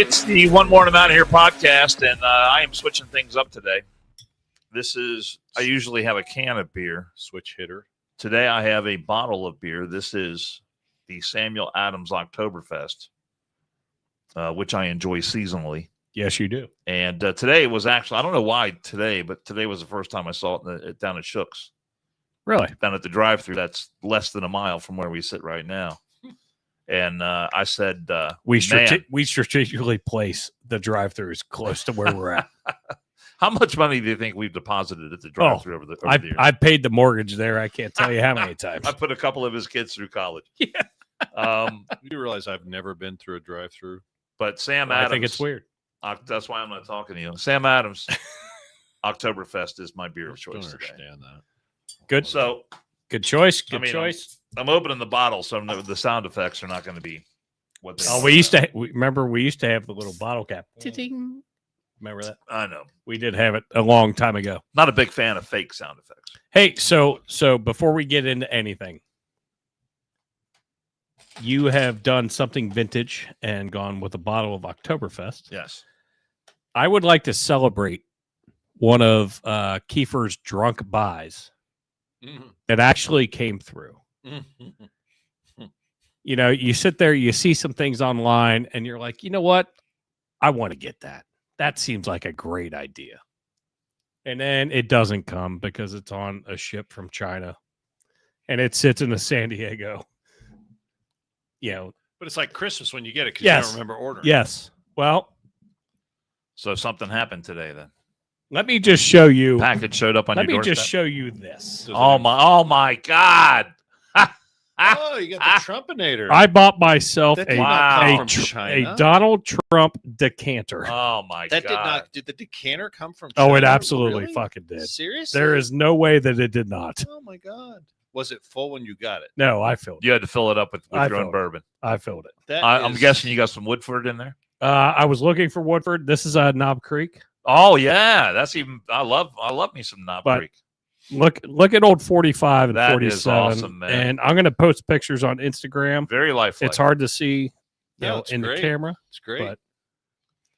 It's the One More and I'm Out of Here podcast, and I am switching things up today. I usually have a can of beer. Switch hitter. Today I have a bottle of beer. This is the Samuel Adams Oktoberfest, which I enjoy seasonally. Yes, you do. And today was actually, I don't know why today, but today was the first time I saw it down at Shook's. Really? Down at the drive-thru. That's less than a mile from where we sit right now. And I said, we strategically place the drive-thrus close to where we're at. How much money do you think we've deposited at the drive-thru over the years? I paid the mortgage there. I can't tell you how many times. I put a couple of his kids through college. Yeah. You realize I've never been through a drive-through? But Sam Adams. I think it's weird. That's why I'm not talking to you. Sam Adams Oktoberfest is my beer of choice. I don't understand that. Good. So good choice. Good choice. I'm opening the bottle, so the sound effects are not going to be what they are. We used to have the little bottle cap. Ting. Remember that? I know. We did have it a long time ago. Not a big fan of fake sound effects. Hey, so before we get into anything, you have done something vintage and gone with a bottle of Oktoberfest. Yes. I would like to celebrate one of Kiefer's drunk buys that actually came through. You know, you sit there, you see some things online, and you're like, you know what? I want to get that. That seems like a great idea. And then it doesn't come because it's on a ship from China, and it sits in the San Diego. You know, but it's like Christmas when you get it because yes. you don't remember ordering. Yes. Well, so something happened today then. Let me just show you. Package showed up on your doorstep. Let me just show you this. Oh my God. Oh, you got the Trumpinator. I bought myself a Donald Trump decanter. Oh my God. Did the decanter come from China? Oh, it absolutely fucking did. Seriously? There is no way that it did not. Oh my God. Was it full when you got it? No, I filled it. You had to fill it up with your own bourbon. I filled it. I'm guessing you got some Woodford in there? I was looking for Woodford. This is Knob Creek. Oh yeah, that's even. I love me some Knob Creek. Look at old 45 and that 47. Is awesome, man. And I'm going to post pictures on Instagram. Very lifelike. It's hard to see, in the camera. It's great. But,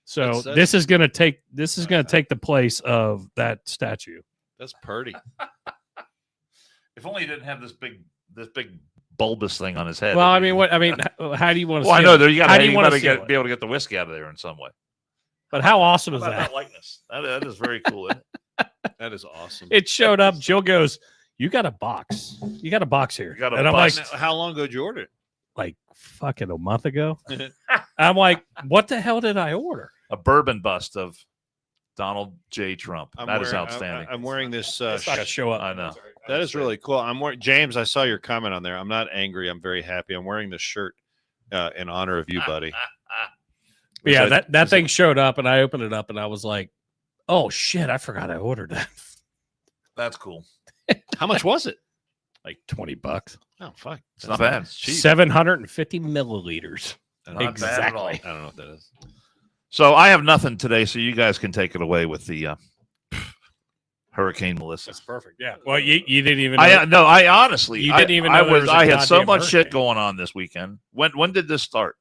so this is going to take the place of that statue. That's pretty. If only he didn't have this big bulbous thing on his head. Well, I mean, how do you want to? Well, I know there you got to be able to get the whiskey out of there in some way. But how awesome is that? Likeness. That is very cool. Isn't it? That is awesome. It showed up. Jill goes, "You got a box. You got a box here." And I'm like, "How long ago did you order it?" Like fucking a month ago. I'm like, "What the hell did I order?" A bourbon bust of Donald J. Trump. That is outstanding. I'm wearing this. Show up. I know. That is really cool. I'm wearing James. I saw your comment on there. I'm not angry. I'm very happy. I'm wearing this shirt in honor of you, buddy. Yeah, that thing showed up, and I opened it up, and I was like, "Oh shit! I forgot I ordered that." That's cool. How much was it? Like $20. Oh fuck! It's not bad. It's cheap. 750 milliliters. Exactly. I don't know what that is. So I have nothing today, so you guys can take it away with the Hurricane Melissa. That's perfect. Yeah. Well, you didn't even. I honestly, you didn't even know I had so much hurricane. shit going on this weekend. When did this start?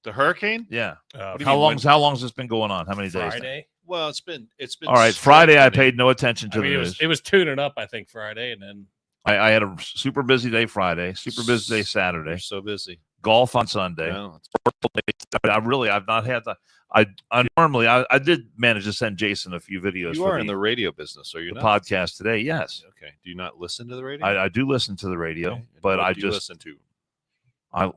The hurricane? Yeah. How long's this been going on? How many days? Friday. Well, it's been. All right. Friday, I paid no attention to the news. It was tuning up, I think, Friday, and then I had a super busy day Friday, super busy day Saturday. You're so busy. Golf on Sunday. No, I've not had that. I did manage to send Jason a few videos. You are in the radio business, are you? The podcast today, yes. Okay. Do you not listen to the radio? I do listen to the radio, okay. but what I do you just listen to. I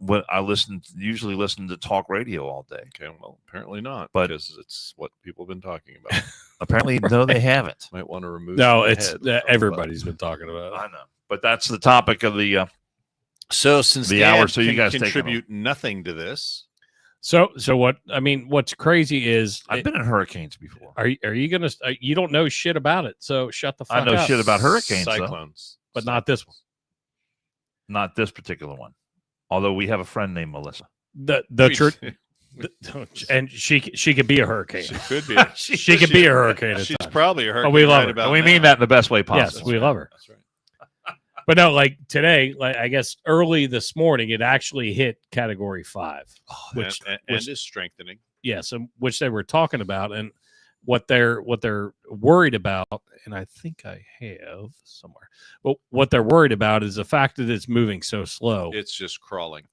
usually listen to talk radio all day. Okay, well, apparently not, but because it's what people have been talking about. Apparently, no, they haven't. Might want to remove. No, it's everybody's been talking about it. I know, but that's the topic of the. So since the hour, so you guys contribute nothing to this. So what? I mean, what's crazy is I've been in hurricanes before. Are you gonna? You don't know shit about it, so shut the fuck up. I know shit about hurricanes, cyclones, but not this one. Not this particular one. Although we have a friend named Melissa. And she could be a hurricane. She could be. she could be a hurricane. She's probably a hurricane. Oh, we love her. And we mean that in the best way possible. Yes, we love her. That's right. But no, like today, like I guess early this morning, it actually hit Category 5, which is strengthening. yes, which they were talking about, and what they're worried about, and I think I have somewhere. But what they're worried about is the fact that it's moving so slow. It's just crawling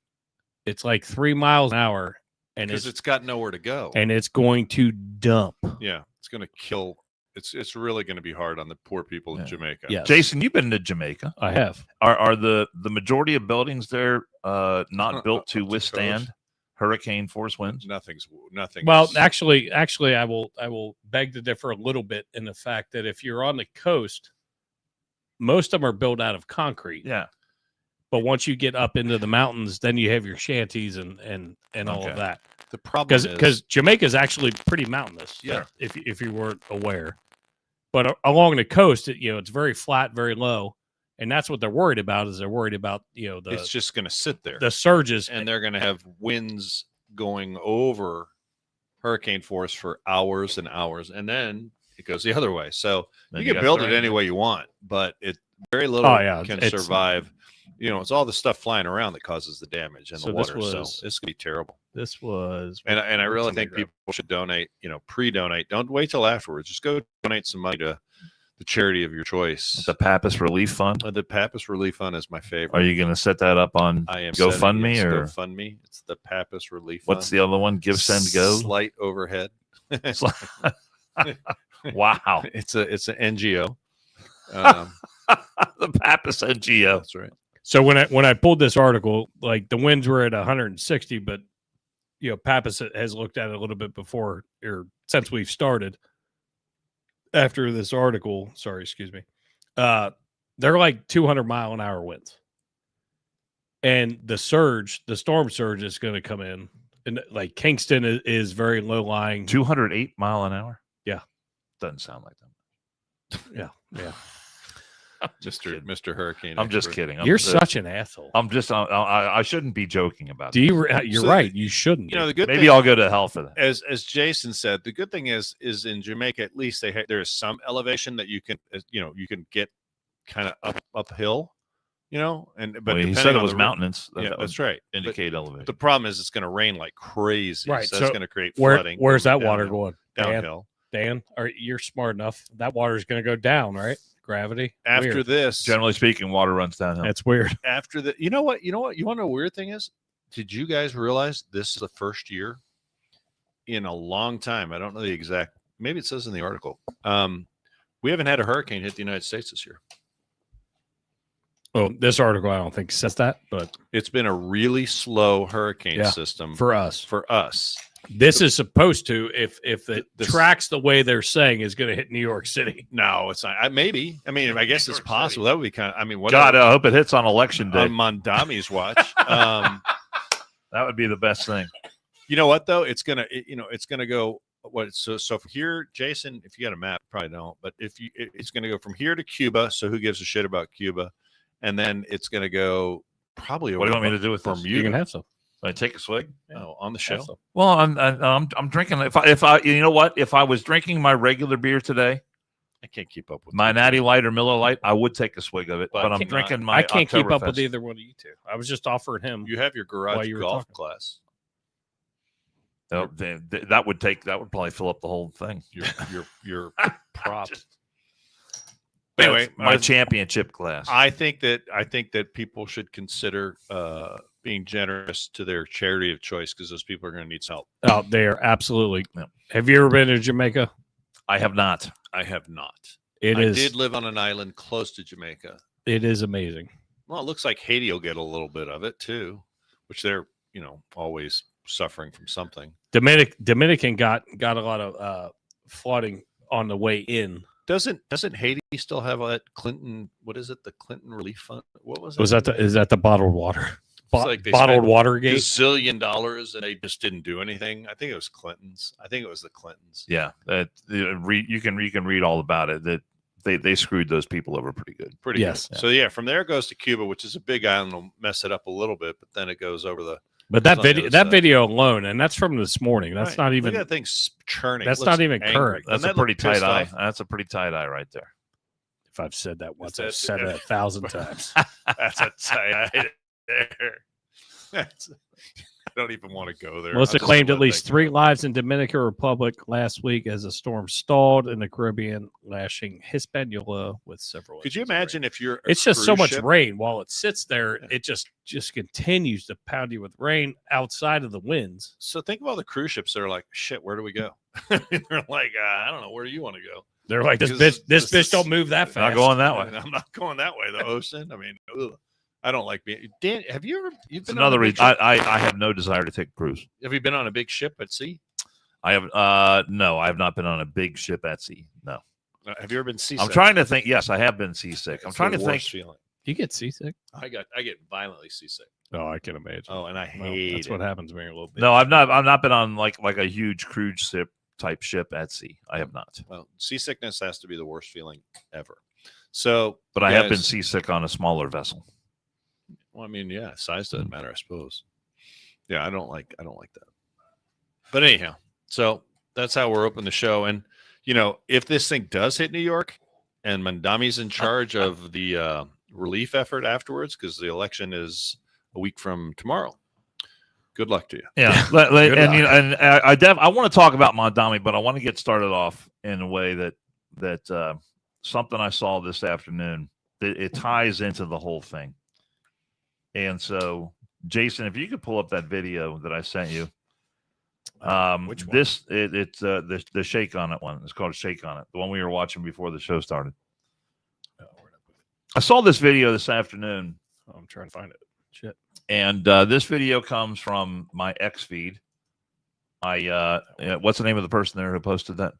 It's like 3 miles an hour, and because it's got nowhere to go. and it's going to dump. Yeah, it's going to kill. It's really going to be hard on the poor people Yeah. of Jamaica. Yes. Jason, you've been to Jamaica. I have. Are the majority of buildings there not built to Up to withstand code. hurricane force winds? Nothing. Well, is- actually, I will beg to differ a little bit in the fact that if you're on the coast, most of them are built out of concrete. Yeah. But once you get up into the mountains, then you have your shanties and all Okay. of that. the problem is Because Jamaica is actually pretty mountainous. Yeah. If you weren't aware, but along the coast, it's very flat, very low, and that's what they're worried about. Is they're worried about it's just going to sit there, the surges and they're going to have winds going over hurricane force for hours and hours, and then it goes the other way. So Then you you can got build it rain. any way you want, but it very little Oh, yeah, can it's- survive. It's all the stuff flying around that causes the damage and So the this water. was- So it's gonna be terrible. This was And I really Somebody think grab- people should donate. Pre-donate. Don't wait till afterwards. Just go donate some money to the charity of your choice. The Pappas Relief Fund. The Pappas Relief Fund is my favorite. Are you going to set that up on I am GoFundMe setting- or it's GoFundMe? It's the Pappas Relief what's Fund. the other one? Give, Send, Go. Slight overhead. Wow. It's an NGO. The Pappas NGO. That's right. So when I pulled this article, like the winds were at 160, but Pappas has looked at it a little bit before or since we've started. After this article, sorry, excuse me, they're like 200-mile-an-hour winds, and the storm surge is going to come in, and like Kingston is very low lying. 208 mile an hour. Yeah. Doesn't sound like that. Yeah, Mr. Hurricane. I'm just expert. kidding. you're such an asshole. I shouldn't be joking about Do that. you? You're So, right. You shouldn't. The good Maybe thing, I'll go to hell for that. as Jason said, the good thing is in Jamaica at least there is some elevation that you can get kind of uphill, but Well, he depending said it on was the- mountainous. Yeah, That that's would right. But indicate elevation. the problem is it's going to rain like crazy. Right, So that's so going to create flooding. where's that going water downhill- going? Dan? Downhill. Dan, you're smart enough. That water's going to go down, right? Gravity. After Weird. this, Generally speaking, water runs downhill. That's weird. after the, you want to know what the weird thing is? Did you guys realize this is the first year in a long time? I don't know the exact. Maybe it says in the article. We haven't had a hurricane hit the United States this year. Well, this article I don't think says that, but It's been a really slow hurricane Yeah, system for us, for us. this is supposed to, if it This- tracks the way they're saying, is going to hit New York City. No, it's not. Maybe. I mean, I guess it's York possible. That would be kind of. I mean, what God, I hope it hits on election day. on Mondami's watch. That would be the best thing. You know what though? It's gonna go. What? So from here, Jason, if you got a map, probably don't. But it's gonna go from here to Cuba. So who gives a shit about Cuba? And then it's gonna go probably. What do you want me to do with from this? You can have some. I take a swig. Oh, on the Have show. some. Well, I'm drinking. If I you know what? If I was drinking my regular beer today, I can't keep up with my you. Natty Light or Miller Light, I would take a swig of it. But But I'm cannot- drinking my. I can't keep up with Oktoberfest. either one of you two. I was just offering him. You have your While garage you were golf talking. class. Oh, that would probably fill up the whole thing. Your prop. Anyway, Anyway, my championship class. I think that people should consider being generous to their charity of choice because those people are going to need help. out there, absolutely. Yeah. Have you ever been to Jamaica? I have not. I have not. It I is. did live on an island close to Jamaica. It is amazing. Well, it looks like Haiti will get a little bit of it too, which they're always suffering from something. Dominican got a lot of flooding on the way in. Doesn't Haiti still have that Clinton? What is it? The Clinton Relief Fund? What was Was that is that the bottled water? like they Bottled spent water gate. $1 zillion and they just didn't do anything? I think it was Clinton's. I think it was the Clintons. Yeah, you can read all about it. That they screwed those people over pretty good. Pretty Yes. good. So yeah, from there it goes to Cuba, which is a big island. Will mess it up a little bit, but then it goes over the. But that It's on the video, other that side. video alone, and that's from this morning. That's Right. not Look even. at that thing churning. That's It not looks even angry. current. That's Doesn't a that look pretty tight pissed eye. off? That's a pretty tight eye right there. If I've said that once, that- I've said it 1,000 times. That's a tight eye there. don't even want to go there. Melissa I'll just claimed let at least that 3 go. lives in Dominican Republic last week as a storm stalled in the Caribbean, lashing Hispaniola with several. Could you inches of rain. imagine if you're? It's just so cruise much ship- rain while it sits there. Yeah. It just continues to pound you with rain outside of the winds. So think of all the cruise ships that are like, shit, where do we go? They're like, I don't know, where do you want to go? They're like, this Because bitch, this this bitch don't is- move that Not fast. going that way. I'm not going that way. The ocean. I mean, ugh. I don't like being. Dan, have you ever? You've It's been on another a big reason. ship? I have no desire to take a cruise. Have you been on a big ship at sea? I have no, I have not been on a big ship at sea. No. Have you ever been seasick? I'm trying to think. Yes, I have been seasick. I'm It's trying the to think. worst feeling. You get seasick? I get violently seasick. Oh, I can imagine. Oh, and I Well, hate that's it. what happens when you're a little bit. No, I've not been on like a huge cruise ship type ship at sea. I have not. Well, seasickness has to be the worst feeling ever. So, But I have been guys- seasick on a smaller vessel. Well, I mean, yeah, size doesn't matter, I suppose. Yeah, I don't like that. But anyhow, so that's how we're opening the show. And if this thing does hit New York, and Mandami's in charge of the relief effort afterwards, because the election is a week from tomorrow. Good luck to you. Yeah, Good and luck. I want to talk about Mandami, but I want to get started off in a way that something I saw this afternoon that it ties into the whole thing. And so, Jason, if you could pull up that video that I sent you. Which one? It's the Shake On It one. It's called Shake On It, the one we were watching before the show started. I saw this video this afternoon, Oh, I'm trying to find it. Shit. and this video comes from my X feed. What's the name of the person there who posted that?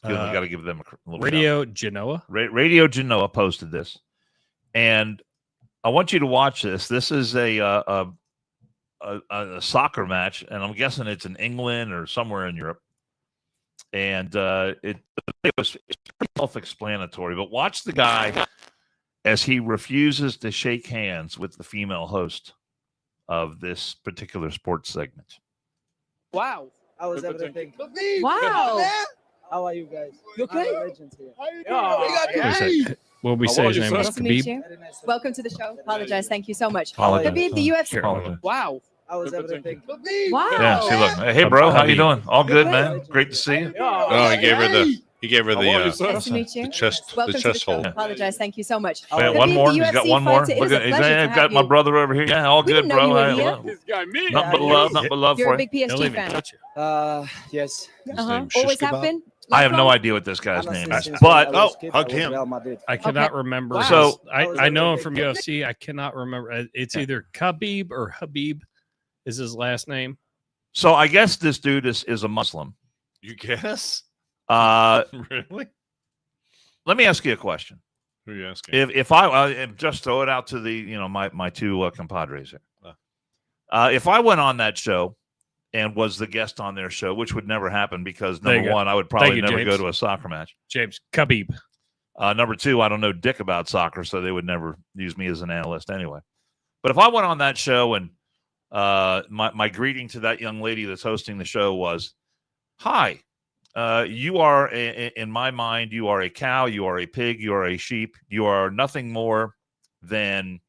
We got to give them a little Radio Genoa. Radio Genoa posted this, and I want you to watch this. This is a soccer match, and I'm guessing it's in England or somewhere in Europe. And it was pretty self-explanatory. But watch the guy as he refuses to shake hands with the female host of this particular sports segment. Wow. I was everything. Wow. How are you guys? You okay? Legends here. What we say his name was Nice to meet Khabib. you. Very nice to Welcome to the show. Apologize. Thank you so much. Apologize. Khabib, the UFC. Apologize. Wow. I was everything. Wow. Yeah, see, look. Hey, bro, how you doing? All good, man. Great to see you. Oh, he gave her the Nice to meet you. the chest Welcome the to the chest show. hold. Apologize. Thank you so much. Wait, Khabib, one more. the He's got UFC one more. fighter, it Look is at a pleasure to I've have got my you. brother over here. Yeah, all We good, didn't know bro. you were Hey, here. look. This guy, me. Nothing but love. Nothing but love You're for a you. big They'll PSG even fan. touch you. Yes. name shish Always have kebab? been. I have no Lifelong? idea what this guy's name is, Since but I was a kid, I hugged was him. Real Madrid. I cannot Okay. remember. Wow. So- I know him from UFC. I cannot remember. It's either Khabib or Habib is his last name. so I guess this dude is a Muslim. You guess? Let Really? me ask you a question. Who are you asking? If I just throw it out to the my two compadres here. If I went on that show and was the guest on their show, which would never happen because There you number go. one, I would probably you, never James. go to a soccer match. James Khabib. Number two, I don't know dick about soccer, so they would never use me as an analyst anyway. But if I went on that show and my greeting to that young lady that's hosting the show was, "Hi, you are in my mind, you are a cow, you are a pig, you are a sheep, you are nothing more than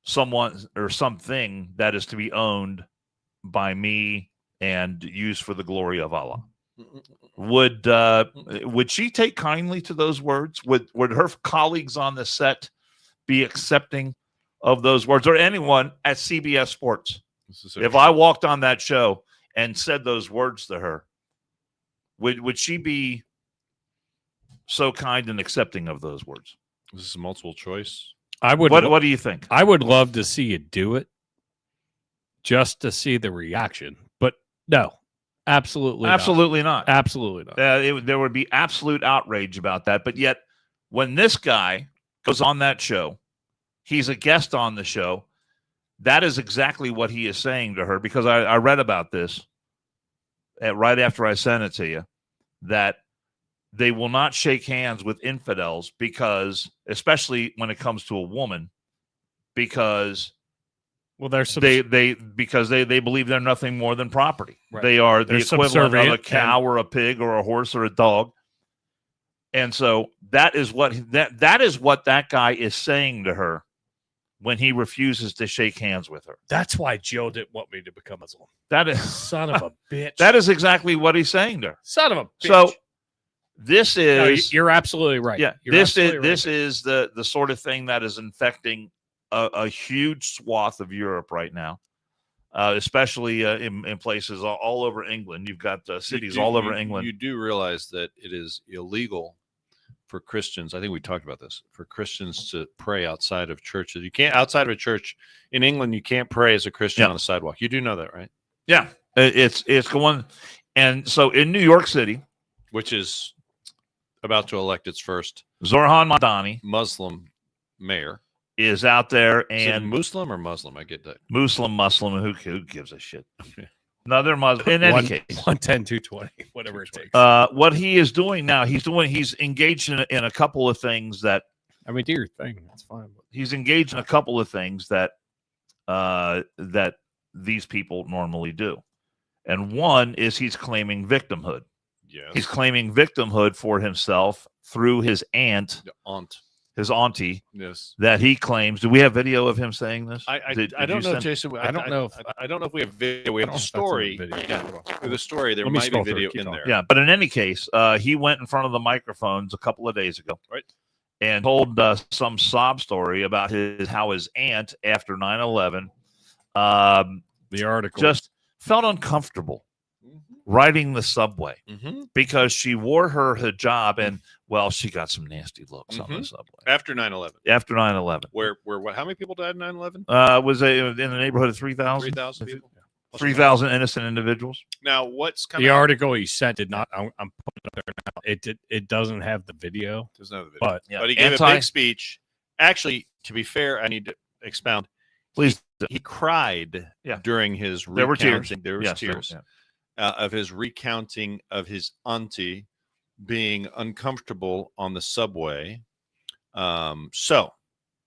someone or something that is to be owned by me and used for the glory of Allah." Would she take kindly to those words? Would her colleagues on the set be accepting of those words, or anyone at CBS Sports? If I walked on that show and said those words to her, would she be so kind and accepting of those words? This is multiple choice. I would. What do you think? I would love to see you do it, just to see the reaction. But no, absolutely, Absolutely not. not. Absolutely not. There would be absolute outrage about that. But yet, when this guy goes on that show, he's a guest on the show. That is exactly what he is saying to her, because I read about this right after I sent it to you, that they will not shake hands with infidels because, especially when it comes to a woman, because Well, there's some. they believe they're nothing more than property. Right. They are the They're equivalent of a subservient cow or a pig or a horse or a dog. And so that is what that guy is saying to her when he refuses to shake hands with her. That's why Joe didn't want me to become Muslim. That is Son of a bitch. that is exactly what he's saying there. Son of a bitch. So this No, is you're absolutely right. yeah. You're This is absolutely this right. is the sort of thing that is infecting a huge swath of Europe right now, especially in places all over England. You've got cities all over England. You do realize that it is illegal for Christians. I think we talked about this, for Christians to pray outside of churches. You can't, outside of a church in England, you can't pray as a Christian on a sidewalk. You do know that, right? Yeah, it's going. And so in New York City, Which is about to elect its first Zoran Mamdani Muslim mayor. is out there Is it and Muslim or Muslim? I get that. Muslim, who gives a shit? Another Muslim. In any case, 110, 220, whatever it takes. what he is doing now, he's engaged in a couple of things that I mean, do your thing. That's fine. he's engaged in a couple of things that that these people normally do. And one is he's claiming victimhood. Yes. He's claiming victimhood for himself through his aunt, The aunt. his auntie, Yes. that he claims. Do we have video of him saying this? I Did don't you know, send- Jason. I don't know if- I don't know if we have video. We have I the don't know story. if that's in the video. Hold on. The story. There Let me might be scroll through it. video Keep in going. there. Yeah, but in any case, he went in front of the microphones a couple of days ago, Right. and told some sob story about how his aunt after 9/11 The article. just felt uncomfortable riding the subway Mm-hmm. because she wore her hijab and well, she got some nasty looks on the Mhm. subway After 9/11. after 9/11. Where what? How many people died in 9/11? Was in the neighborhood of 3,000? 3,000 people. 3,000 innocent individuals. Now, what's coming? the article he sent did not. I'm putting it up there now. It doesn't have the video, There's no video. but Yeah. But he gave a big speech. Actually, to be fair, I need to expound. Please. He cried Yeah. during his There were tears. recounting. There was Yes, there- tears yeah. of his recounting of his auntie being uncomfortable on the subway. So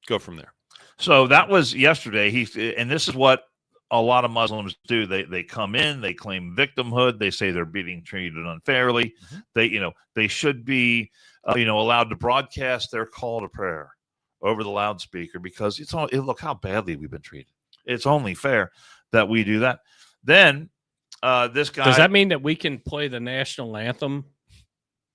go from there. So that was yesterday. And this is what a lot of Muslims do. They come in, they claim victimhood, they say they're being treated unfairly. Mhm. They should be allowed to broadcast their call to prayer over the loudspeaker because look how badly we've been treated. It's only fair that we do that. Then this guy, does that mean that we can play the national anthem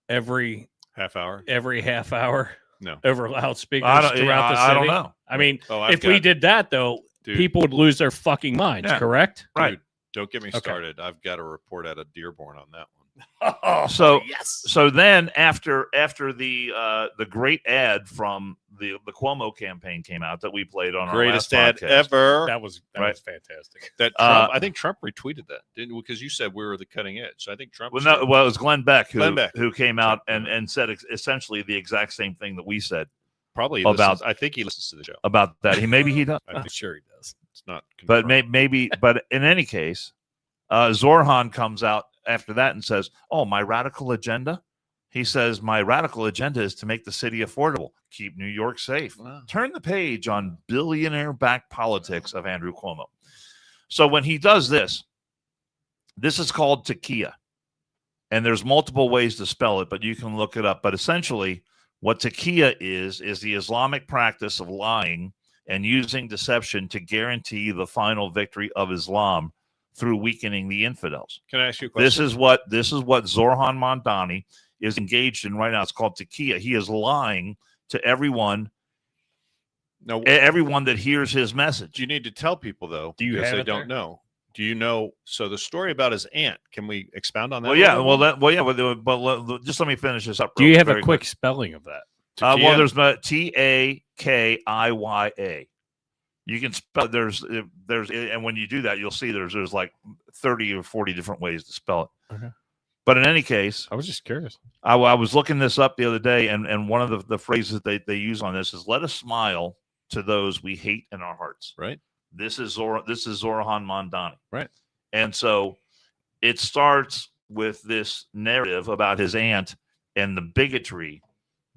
every Half hour. half hour No. over loudspeakers I don't, throughout the city? I don't know. I mean, Oh, if we did that though, Dude. people would lose their fucking minds. Yeah. Correct? Right. Dude, don't get me Okay. started. I've got a report out of Dearborn on that one. Oh, So yes. So then after the great ad from the Cuomo campaign came out that we played on Greatest our ad last podcast, ever. That was Right. fantastic. That Trump, I think Trump retweeted that, didn't? Because you said we were the cutting edge. So I think Trump. Well, no, well, it was Glenn Beck Glenn Beck. who came out and said essentially the exact same thing that we said probably about- I think he listens to the show. about that. Maybe he does, I I'm think sure he does. it's not. but confirmed. maybe. But in any case, Zorhan comes out after that and says, "Oh, my radical agenda." He says, "My radical agenda is to make the city affordable, keep New York safe." Wow. Turn the page on billionaire-backed politics of Andrew Cuomo. So when he does this, this is called tequila. And there's multiple ways to spell it, but you can look it up. But essentially, what tequila is the Islamic practice of lying and using deception to guarantee the final victory of Islam through weakening the infidels. Can I ask you a question? This is what Zoran Mamdani is engaged in right now. It's called tequila. He is lying to everyone No, that hears his message. you need to tell people though, Do you because have they it don't there? know. Do you know? So the story about his aunt. Can we expound on that? Well, a yeah. little bit? But just let me finish this up. Do you have a very quick spelling of that? Well, Tequila? there's Takiya. You can spell there's and when you do that, you'll see there's like 30 or 40 different ways to spell it. Okay. But in any case, I was just curious. I was looking this up the other day, and one of the phrases they use on this is "Let us smile to those we hate in our hearts." right. This is Zoran Mamdani. Right. And so it starts with this narrative about his aunt and the bigotry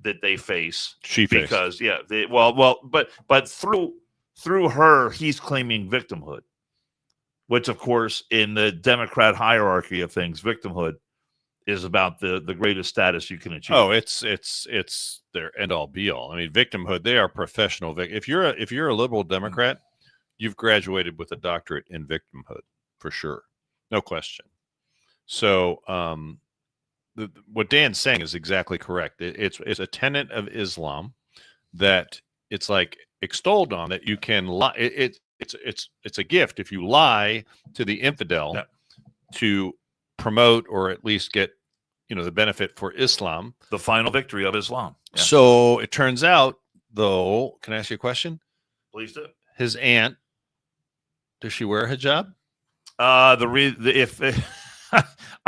that they face She because but through her, he's claiming victimhood, which of course in the Democrat hierarchy of things, victimhood is about the greatest status you can achieve. Oh, it's their end all be all. I mean, victimhood. They are professional. If you're a liberal Democrat, you've graduated with a doctorate in victimhood for sure, no question. So, what Dan's saying is exactly correct. It's a tenet of Islam that it's like extolled on that you can lie. It's a gift if you lie to the infidel to promote or at least get the benefit for Islam, the final victory of Islam. Yeah. So it turns out, though, can I ask you a question? Please do. His aunt, does she wear a hijab? I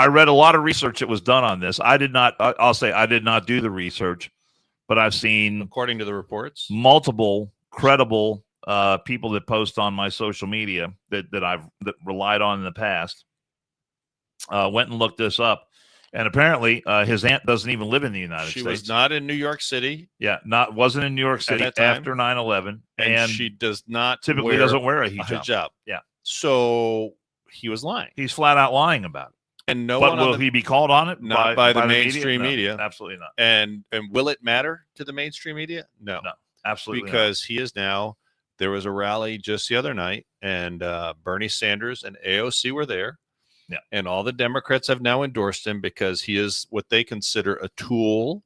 read a lot of research that was done on this. I did not. I'll say I did not do the research, but I've seen, according to the reports, multiple credible people that post on my social media that I've relied on in the past. Went and looked this up, and apparently his aunt doesn't even live in the United States. She was not in New York City. Yeah, wasn't in New York City after 9/11, and she does not typically doesn't wear a hijab. Yeah, so he was lying. He's flat out lying about it. And will he be called on it? Not by the mainstream media. No, absolutely not. And will it matter to the mainstream media? No, absolutely because he is now. There was a rally just the other night, and Bernie Sanders and AOC were there. Yeah, and all the Democrats have now endorsed him because he is what they consider a tool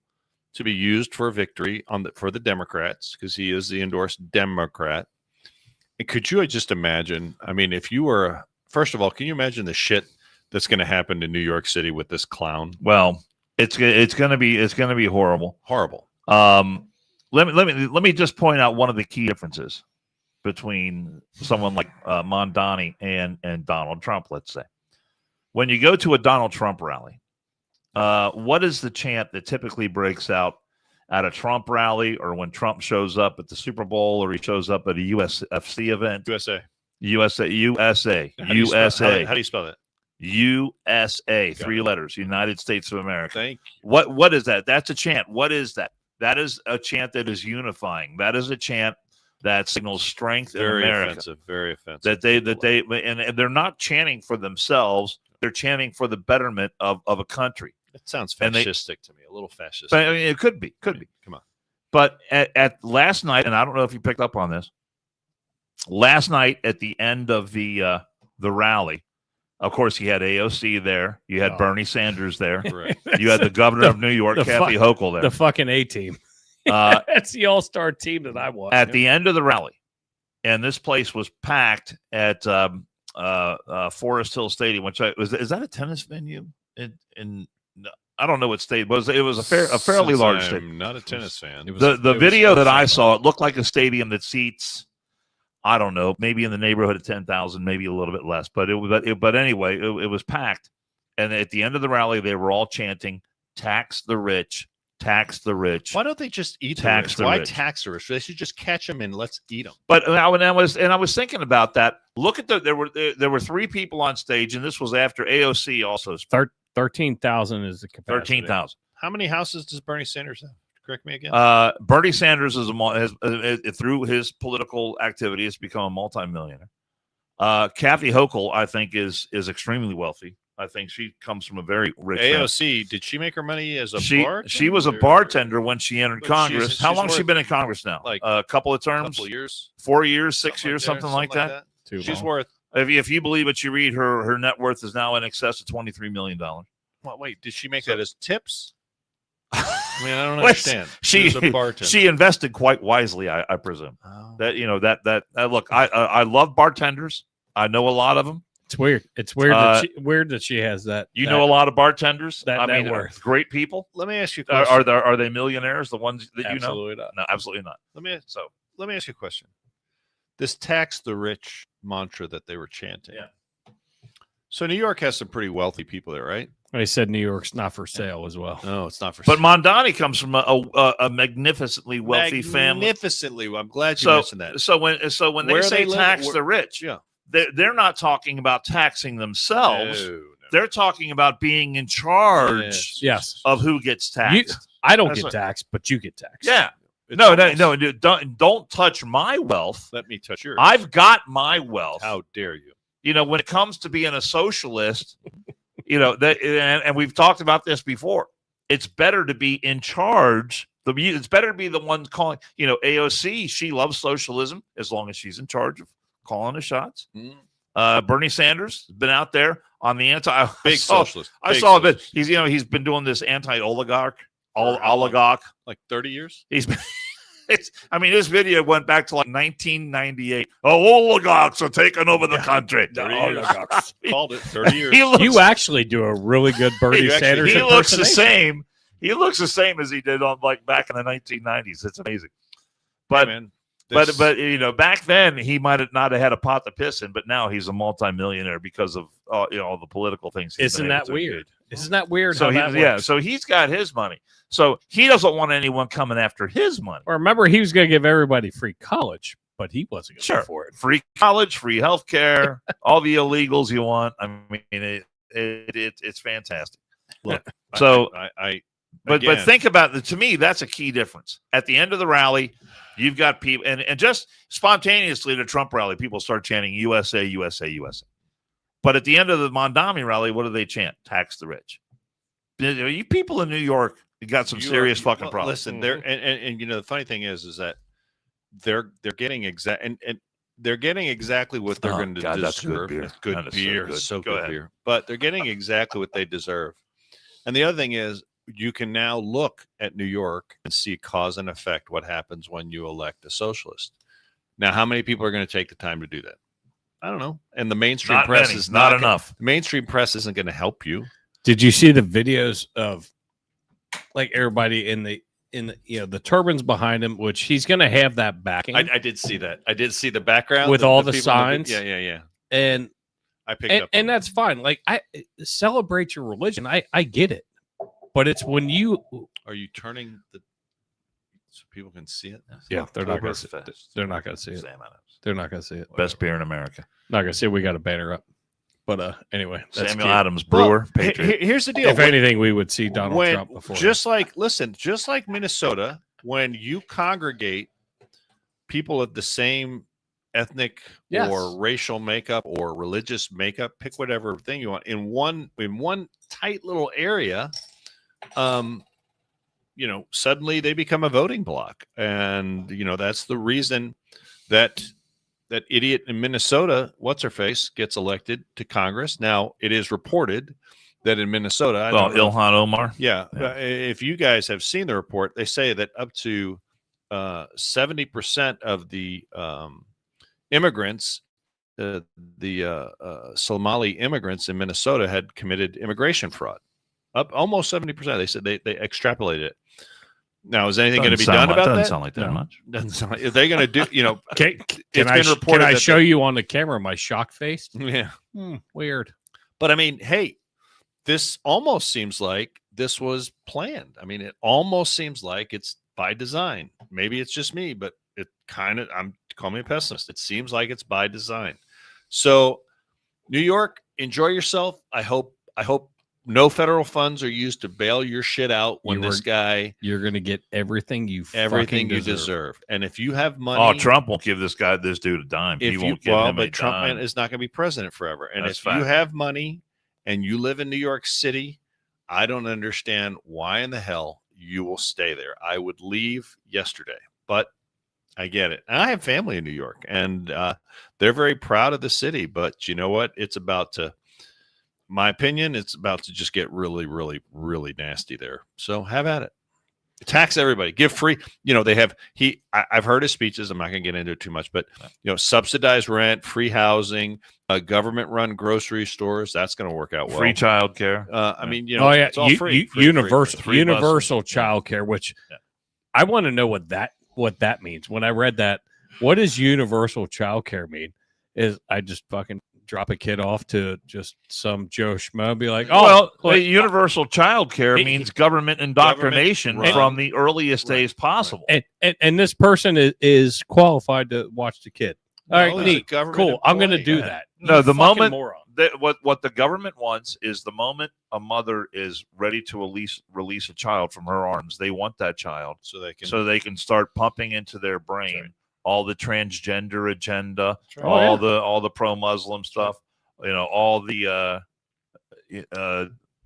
to be used for victory for the Democrats, because he is the endorsed Democrat. And could you just imagine? I mean, if you were, first of all, can you imagine the shit that's going to happen in New York City with this clown? Well, it's going to be horrible. Let me just point out one of the key differences between someone like Mondani and Donald Trump. Let's say, when you go to a Donald Trump rally, what is the chant that typically breaks out at a Trump rally, or when Trump shows up at the Super Bowl, or he shows up at a UFC event? USA. How do you spell that? USA, 3 letters, United States of America. Thank you. What is that? That's a chant. What is that? That is a chant that is unifying. That is a chant that signals strength in America. Very offensive. And they're not chanting for themselves. They're chanting for the betterment of a country. It sounds fascistic to me, a little fascist. But I mean, it could be. Come on. But at last night, and I don't know if you picked up on this, last night at the end of the rally, of course, you had AOC there. You had Bernie Sanders there. Right. You had the governor of New York, Kathy Hochul, there. The fucking A-team. That's the all-star team that I watched. At the end of the rally, and this place was packed at Forest Hill Stadium, which is that a tennis venue? In I don't know what state it was. It was a fairly large stadium. I'm not a tennis fan. The video that I saw, it looked like a stadium that seats, I don't know, maybe in the neighborhood of 10,000, maybe a little bit less. But anyway, it was packed. And at the end of the rally, they were all chanting, "Tax the rich, tax the rich." Why don't they just eat tax the rich? Why rich? Tax the rich? They should just catch them and let's eat them. But I was thinking about that. Look at there were 3 people on stage, and this was after AOC also spoke. 13,000 is the capacity. 13,000. How many houses does Bernie Sanders have? Correct me again. Bernie Sanders has through his political activity has become a multimillionaire. Kathy Hochul, I think, is extremely wealthy. I think she comes from a very rich AOC. family. Did she make her money as a bartender? She was a bartender when she entered Congress. How long has she been in Congress now? Like a couple of terms, 4 years, 6 years, something like that. She's worth. If you believe what you read, her net worth is now in excess of $23 million. Well, wait, did she make that as tips? I mean, I don't understand. She was a bartender. She invested quite wisely, I presume. Oh. That look, I love bartenders. I know a lot of them. It's weird. It's weird that she has that. You know a lot of bartenders. That worth. Great people. Let me ask you a question. Are they millionaires? The ones that absolutely you know? Not. No, absolutely not. Let me ask you a question. This tax the rich mantra that they were chanting. Yeah. So New York has some pretty wealthy people there, right? They said New York's not for sale as well. No, it's not for sale. But Mondani comes from a magnificently wealthy family. Magnificently. I'm glad you mentioned that. So when they say tax the rich, yeah, they're not talking about taxing themselves. No. They're talking about being in charge Yes. of who gets taxed. I don't get taxed, but you get taxed. Yeah. It's No, don't touch my wealth. Let me touch yours. I've got my wealth. How dare you? When it comes to being a socialist, and we've talked about this before. It's better to be in charge. It's better to be the one calling. AOC, she loves socialism as long as she's in charge of calling the shots. Bernie Sanders has been out there on the Big socialist. I saw a bit. He's been doing this anti-oligarch, like 30 years. He's been. His video went back to like 1998. Oh, oligarchs are taking over the country. Oligarchs. Called it 30 years. You actually do a really good Bernie Sanders He looks the impersonation. same. He looks the same as he did on back in the 1990s. It's amazing. But back then he might have not have had a pot to piss in, but now he's a multimillionaire because of all the political things. Isn't that weird? Isn't that weird? So so he's got his money. So he doesn't want anyone coming after his money. Well, remember, he was going to give everybody free college, but he wasn't going to pay for it. Free college, free health care, all the illegals you want. I mean, it's fantastic. Look, but think about it. To me, that's a key difference. At the end of the rally, you've got people, and just spontaneously at a Trump rally, people start chanting USA, USA, USA. But at the end of the Mondami rally, what do they chant? Tax the rich. You people in New York, you got some serious fucking problems. Listen, and the funny thing is that they're getting they're getting exactly what they're going to deserve. That's good beer. It's good beer. So good beer. But they're getting exactly what they deserve. And the other thing is, you can now look at New York and see cause and effect what happens when you elect a socialist. Now, how many people are going to take the time to do that? I don't know. And the mainstream press is not enough. The mainstream press isn't going to help you. Did you see the videos of like everybody in the turbans behind him, which he's going to have that backing? I did see that. I did see the background with all the signs. Yeah. And I picked up, and that's fine. Like, I celebrate your religion. I get it, but it's when you are you turning so people can see it. Yeah, they're not going to see it. They're not going to see it. They're not going to see it. Best beer in America. Not going to see it. We got a banner up. But anyway, Samuel Adams, brewer, patriot. Here's the deal. If anything, we would see Donald Trump before. Just like Minnesota, when you congregate people of the same ethnic or racial makeup or religious makeup, pick whatever thing you want in one tight little area, suddenly they become a voting bloc, and that's the reason that idiot in Minnesota, what's her face, gets elected to Congress. Now, it is reported that in Minnesota, Ilhan Omar. Yeah. If you guys have seen the report, they say that up to 70% of the immigrants, the Somali immigrants in Minnesota had committed immigration fraud. Up almost 70%. They said they extrapolated it. Now, is anything going to be done about that? Doesn't sound like that much. Doesn't sound like. Are they going to do? Can I show you on the camera my shock face? Yeah. Weird. But I mean, hey, this almost seems like this was planned. I mean, it almost seems like it's by design. Maybe it's just me, but it kind of. Call me a pessimist. It seems like it's by design. So, New York, enjoy yourself. I hope no federal funds are used to bail your shit out when you're going to get everything you deserve. And if you have money, Trump won't give this dude a dime. But Trump is not going to be president forever. And if you have money and you live in New York City, I don't understand why in the hell you will stay there. I would leave yesterday, but I get it. And I have family in New York, and they're very proud of the city. But you know what? It's about to. My opinion, it's about to just get really, really, really nasty there. So have at it. Tax everybody. Give free. I've heard his speeches. I'm not going to get into it too much, but subsidized rent, free housing, government-run grocery stores. That's going to work out well. Free childcare. It's all free. Universal childcare, which I want to know what that means. When I read that, what does universal childcare mean? Is I just fucking drop a kid off to just some Joe Schmo and be like, universal child care means government indoctrination from the earliest days possible. And this person is qualified to watch the kid. All right, neat, cool. I'm going to do that. No, the moment what the government wants is the moment a mother is ready to release a child from her arms, they want that child so they can start pumping into their brain all the transgender agenda, all the pro-Muslim stuff, all the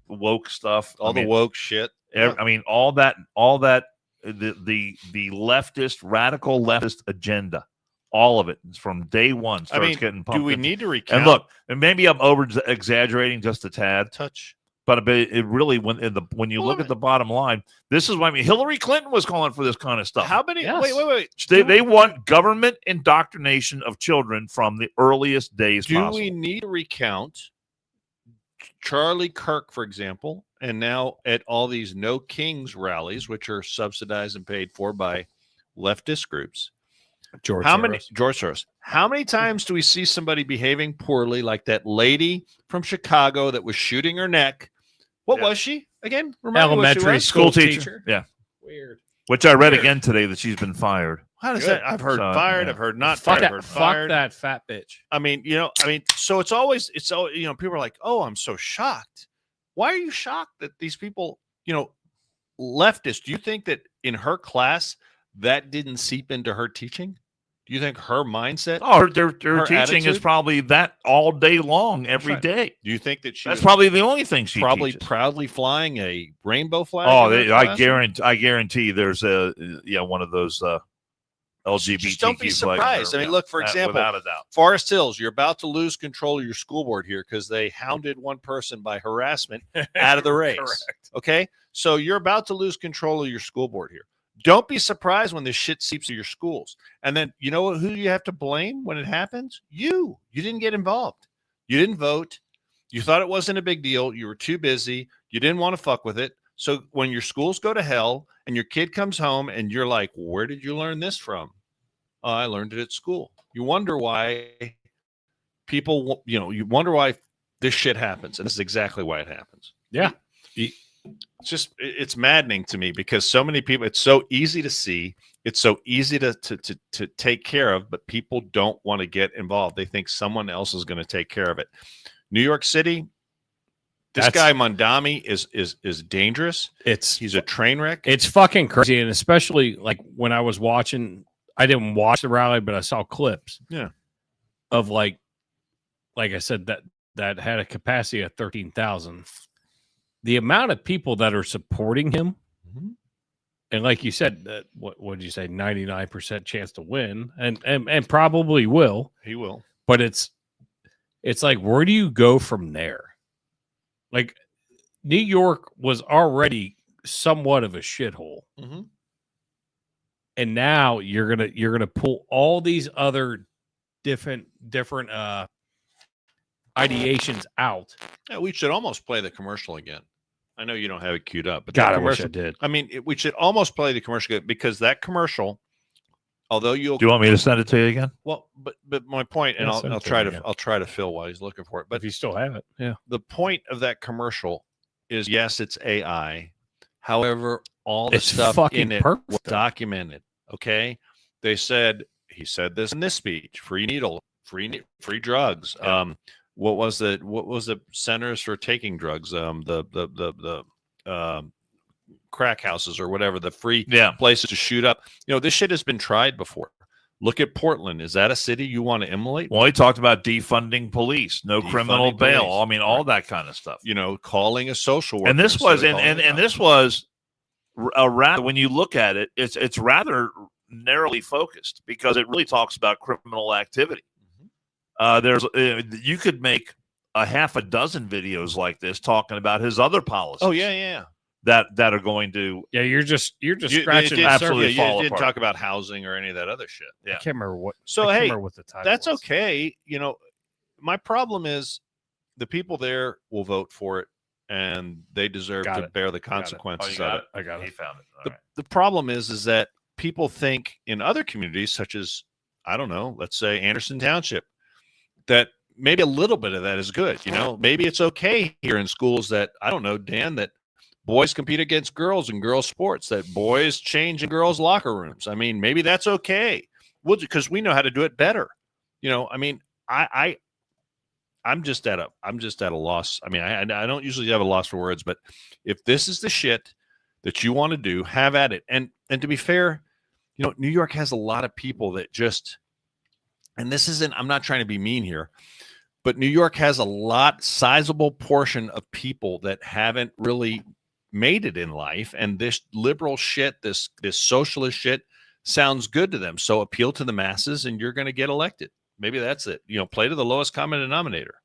woke stuff, All the woke shit. I mean, all that, the leftist, radical leftist agenda, all of it from day one starts getting pumped. Do we need to recount? And look, and maybe I'm over exaggerating just a tad, touch, but it really, when you look at the bottom line, this is why Hillary Clinton was calling for this kind of stuff. How many? Yes. Wait. They want government indoctrination of children from the earliest days Do possible. we need to recount Charlie Kirk, for example, and now at all these No Kings rallies, which are subsidized and paid for by leftist groups? George Soros. How many times do we see somebody behaving poorly, like that lady from Chicago that was shooting her neck? What was she again? Remind me what she Elementary was? school teacher. teacher. Yeah. Weird. Which I read Weird. again today that she's been fired. How does Good. that? I've heard So, fired. yeah. I've heard not Fuck fired. I've heard that, fired. fuck that fat bitch. I mean, so it's always, people are like, oh, I'm so shocked. Why are you shocked that these people, leftists, do you think that in her class that didn't seep into her teaching? Do you think her mindset? Oh, their her teaching is attitude? probably that all day long, every right. day. Do you think that she That's was probably the only thing she probably teaches. proudly flying a rainbow flag? Oh, in her I classroom? guarantee there's one of those LGBTQ. Just don't be flags surprised. there. I mean, look, for example, without a doubt. Forest Hills, you're about to lose control of your school board here because they hounded one person by harassment out of the race. Correct. Okay, so you're about to lose control of your school board here. Don't be surprised when this shit seeps to your schools. And then you know who you have to blame when it happens? You didn't get involved. You didn't vote. You thought it wasn't a big deal. You were too busy. You didn't want to fuck with it. So when your schools go to hell and your kid comes home and you're like, where did you learn this from? Oh, I learned it at school. You wonder why people, you wonder why this shit happens. And this is exactly why it happens. Yeah. It's maddening to me because so many people, it's so easy to see. It's so easy to take care of, but people don't want to get involved. They think someone else is going to take care of it. New York City, this guy Mondami is dangerous. He's a train wreck. It's fucking crazy. And especially like when I was watching, I didn't watch the rally, but I saw clips. Yeah. Of like I said, that had a capacity of 13,000. The amount of people that are supporting him, and like you said, that what did you say? 99% chance to win, and probably will. He will. But it's like, where do you go from there? Like, New York was already somewhat of a shithole, and now you're gonna pull all these other different ideations out. Yeah, we should almost play the commercial again. I know you don't have it queued up, but God, that I wish I commercial, did. I mean, we should almost play the commercial because that commercial, although you'll Do you want me to send it to you again? well, but my point, and Yeah, send I'll it to try me to again. I'll try to fill while he's looking for it. But If you still have it, yeah. the point of that commercial is, yes, it's AI. However, all the It's stuff fucking in it was perfect. documented. Okay, he said this in this speech: free needle, free drugs. What was the Centers for Taking Drugs? The crack houses or whatever, the free places to shoot up. This shit has been tried before. Look at Portland. Is that a city you want to emulate? Well, he talked about defunding police, no criminal Defunding bail. police. I mean, all that kind of stuff. Calling a social worker. And this was instead of calling and a this was a rather, when you look at it, it's rather narrowly focused because it really talks about criminal activity. There's you could make a half a dozen videos like this talking about his other policies. Oh yeah. That are going to You're just scratching didn't- the absolutely surface. fall you didn't apart. talk about housing or any of that other shit. Yeah. I can't remember what. So, I can't hey, remember what the title That's was. okay. My problem is the people there will vote for it and they deserve Got to it. bear the Oh, consequences you of got it. it. I got He it. found it. All right. The problem is that people think in other communities, such as, I don't know, let's say Anderson Township, that maybe a little bit of that is good. Maybe it's okay here in schools that, I don't know, Dan, that boys compete against girls in girls sports, that boys change in girls locker rooms. I mean, maybe that's okay. Because we know how to do it better. I mean, I'm just at a loss. I mean, I don't usually have a loss for words, but if this is the shit that you want to do, have at it. And to be fair, New York has a lot of people that just, and this isn't, I'm not trying to be mean here. But New York has a sizable portion of people that haven't really made it in life, and this liberal shit, this socialist shit, sounds good to them. So appeal to the masses, and you're going to get elected. Maybe that's it. Play to the lowest common denominator.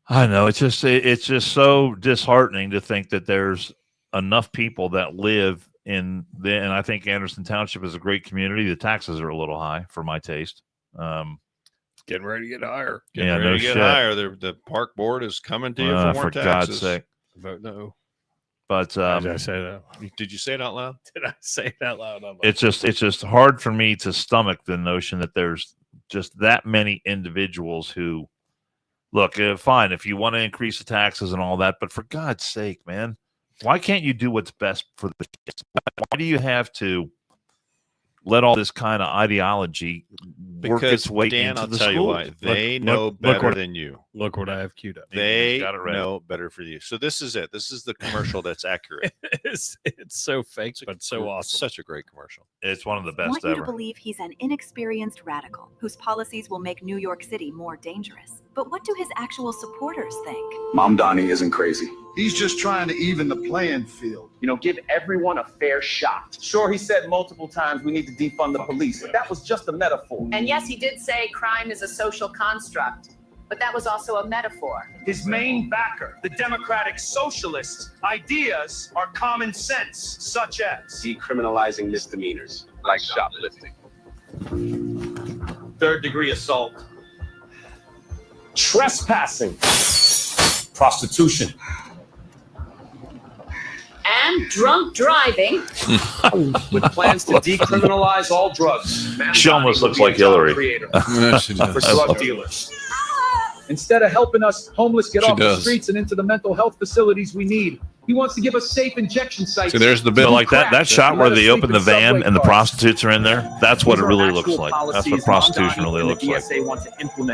I know it's just so disheartening to think that there's enough people that live and I think Anderson Township is a great community. The taxes are a little high for my taste. Getting ready to get higher. Getting ready to get higher. The park board is coming to you for more taxes. God's sake. Vote no. But Did I say that? Did you say it out loud? Did I say it out loud? It's just hard for me to stomach the notion that there's just that many individuals who look, fine, if you want to increase the taxes and all that, but for God's sake, man, why can't you do what's best for the kids? Why do you have to let all this kind of ideology work its way into the tell school? you why. They know better than you. Look what I have queued up. They know better for you. So this is it. This is the commercial that's accurate. It's so fake, but so awesome. Such a great commercial. It's one of the I best want you to ever. believe he's an inexperienced radical whose policies will make New York City more dangerous. But what do his actual supporters think? Mom Donnie isn't crazy. He's just trying to even the playing field. Give everyone a fair shot. Sure, he said multiple times we need to defund the police, but that was just a metaphor. And yes, he did say crime is a social construct, but that was also a metaphor. His main backer, the Democratic Socialists' ideas are common sense, such as Decriminalizing misdemeanors, like shoplifting. third-degree assault, trespassing, prostitution, And drunk driving. with plans to decriminalize all drugs. She almost looks like Hillary. For drug dealers. Instead of helping us homeless get off the streets and into the mental health facilities we need, he wants to give us safe injection sites. So there's the So bill. like that shot where they open the van and the prostitutes are in there, that's what it really looks like. That's what prostitution really looks like.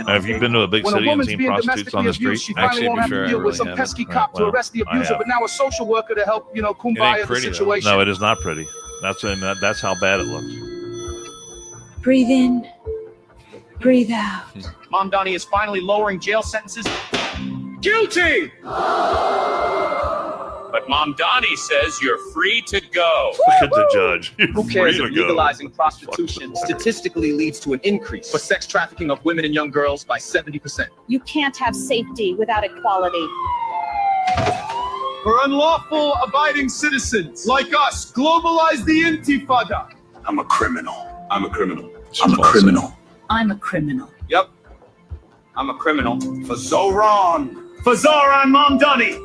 Have you been to a big city and seen prostitutes on the street? She finally won't have to deal with some pesky cop to arrest the abuser, but now a social worker to help, kumbaya the situation. No, it is not pretty. That's how bad it looks. Breathe in, breathe out. Mom Donnie is finally lowering jail sentences. Guilty! But Mom Donnie says you're free to go. Look at the judge. Who cares if legalizing prostitution statistically leads to an increase for sex trafficking of women and young girls by 70%? You can't have safety without equality. For unlawful abiding citizens like us, globalize the intifada. I'm a criminal. I'm a criminal. I'm a criminal. I'm a criminal. Yep. I'm a criminal. For Zoran. For Zoran Mom Donnie.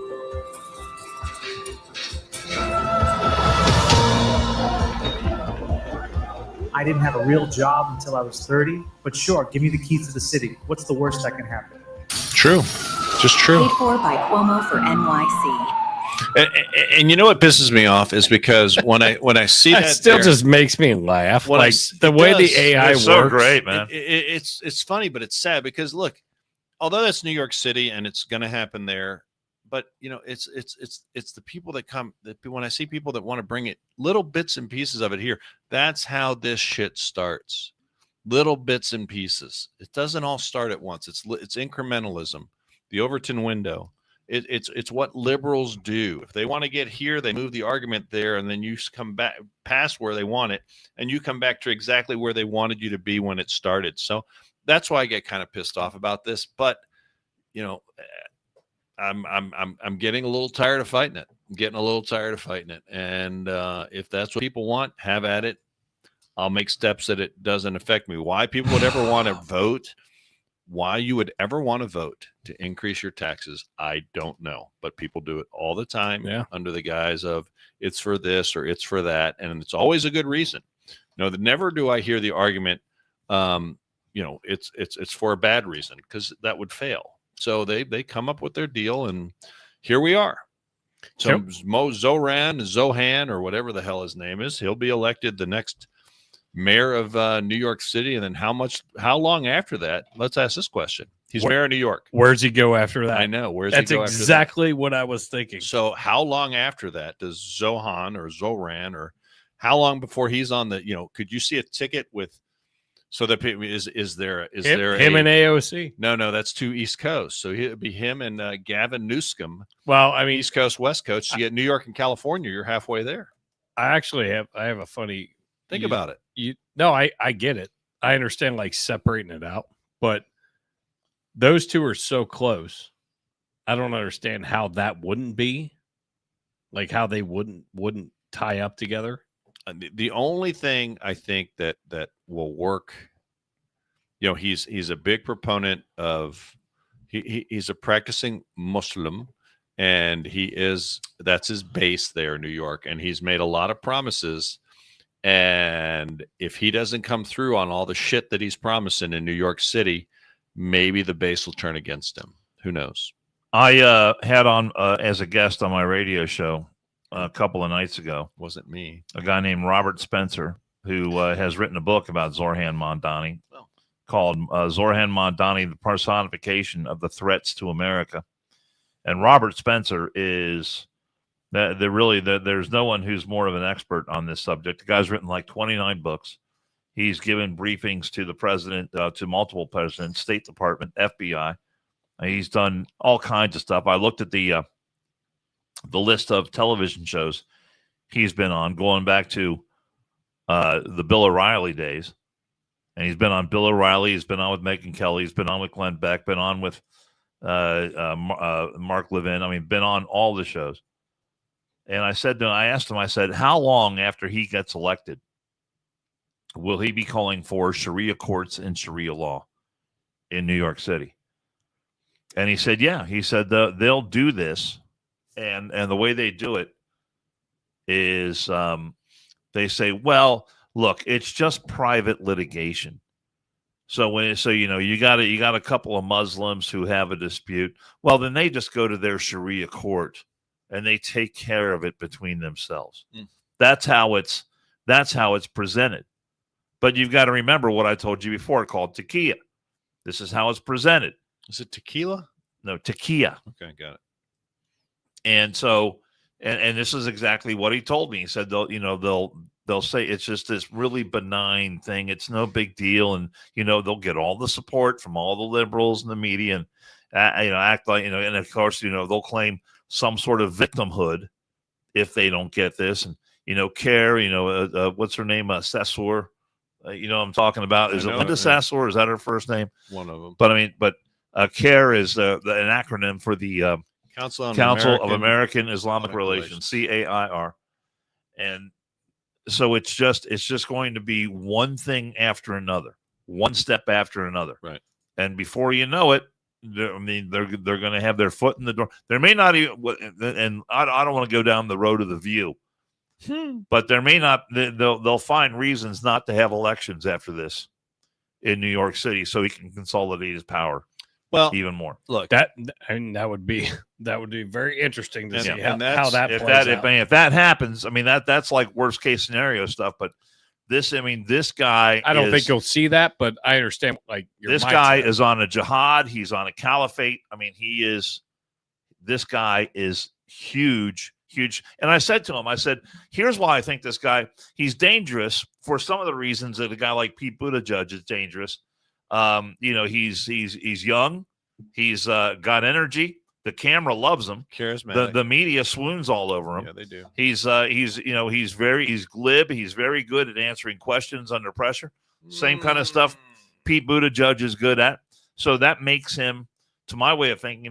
I didn't have a real job until I was 30, but sure, give me the keys to the city. What's the worst that can happen? True. Just true. Paid for by Cuomo for NYC. And you know what pisses me off is because when I see that, still just makes me laugh. When Like the way the AI It's works. so great, man. it's funny, but it's sad because look, although that's New York City and it's going to happen there, but it's the people that come. When I see people that want to bring it, little bits and pieces of it here, that's how this shit starts. Little bits and pieces. It doesn't all start at once. It's incrementalism. The Overton window. It's what liberals do. If they want to get here, they move the argument there, and then you come back past where they want it, and you come back to exactly where they wanted you to be when it started. So that's why I get kind of pissed off about this. But I'm getting a little tired of fighting it. I'm getting a little tired of fighting it. And if that's what people want, have at it. I'll make steps that it doesn't affect me. Why people would ever want to vote? Why you would ever want to vote to increase your taxes, I don't know. But people do it all the time under the guise of it's for this or it's for that. And it's always a good reason. Never do I hear the argument, it's for a bad reason, because that would fail. So they come up with their deal, and here we are. So Zohan, or whatever the hell his name is, he'll be elected the next mayor of New York City. And then how long after that? Let's ask this question. He's mayor of New York. Where's he go after that? I know. That's exactly what I was thinking. So how long after that does Zohan or Zoran, or how long before he's on the, could you see a ticket with So that is there him and AOC? No, that's two East Coast. So it'd be him and Gavin Newsom. Well, I mean, East Coast, West Coast. You get New York and California, you're halfway there. I have a funny. Think about it. I get it. I understand like separating it out, but those two are so close. I don't understand how that wouldn't be, like how they wouldn't tie up together. The only thing I think that will work, he's a big proponent of he's a practicing Muslim, and that's his base there in New York, and he's made a lot of promises. And if he doesn't come through on all the shit that he's promising in New York City, maybe the base will turn against him. Who knows? I had on as a guest on my radio show a couple of nights ago. Wasn't me. A guy named Robert Spencer, who has written a book about Zoran Mondani called Zoran Mondani, the Personification of the Threats to America. And Robert Spencer is there's no one who's more of an expert on this subject. The guy's written like 29 books. He's given briefings to the president, to multiple presidents, State Department, FBI. He's done all kinds of stuff. I looked at the list of television shows he's been on, going back to the Bill O'Reilly days. And he's been on Bill O'Reilly. He's been on with Megyn Kelly. He's been on with Glenn Beck. Been on with Mark Levin. I mean, been on all the shows. And I asked him, I said, how long after he gets elected will he be calling for Sharia courts and Sharia law in New York City? And he said, yeah. He said they'll do this. And the way they do it is they say, well, look, it's just private litigation. So you got a couple of Muslims who have a dispute. Well, then they just go to their Sharia court and they take care of it between themselves. That's how it's presented. But you've got to remember what I told you before, called tequila. This is how it's presented. Is it tequila? No, tequila. Okay, got it. And so, and this is exactly what he told me. He said they'll say it's just this really benign thing. It's no big deal, and they'll get all the support from all the liberals and the media, and act like and of course they'll claim some sort of victimhood if they don't get this, and care. What's her name? Sessor. I'm talking about. Is it Linda Sessor? Is that her first name? One of them. But CAIR is an acronym for the Council of American Islamic Relations, CAIR. And so it's just going to be one thing after another, one step after another. Right. And before you know it, they're going to have their foot in the door. There may not even, and I don't want to go down the road of the view, but there may not. They'll find reasons not to have elections after this in New York City, so he can consolidate his power. Well, even more. Look, that would be very interesting to see how that plays out. If that happens, I mean that's like worst case scenario stuff. But this guy. I don't think you'll see that, but I understand. Like this guy is on a jihad. He's on a caliphate. I mean, this guy is huge. And I said to him, here's why I think this guy, he's dangerous for some of the reasons that a guy like Pete Buttigieg is dangerous. He's young. He's got energy. The camera loves him. Charismatic. The media swoons all over him. Yeah, they do. He's glib. He's very good at answering questions under pressure. Same kind of stuff Pete Buttigieg is good at. So that makes him, to my way of thinking,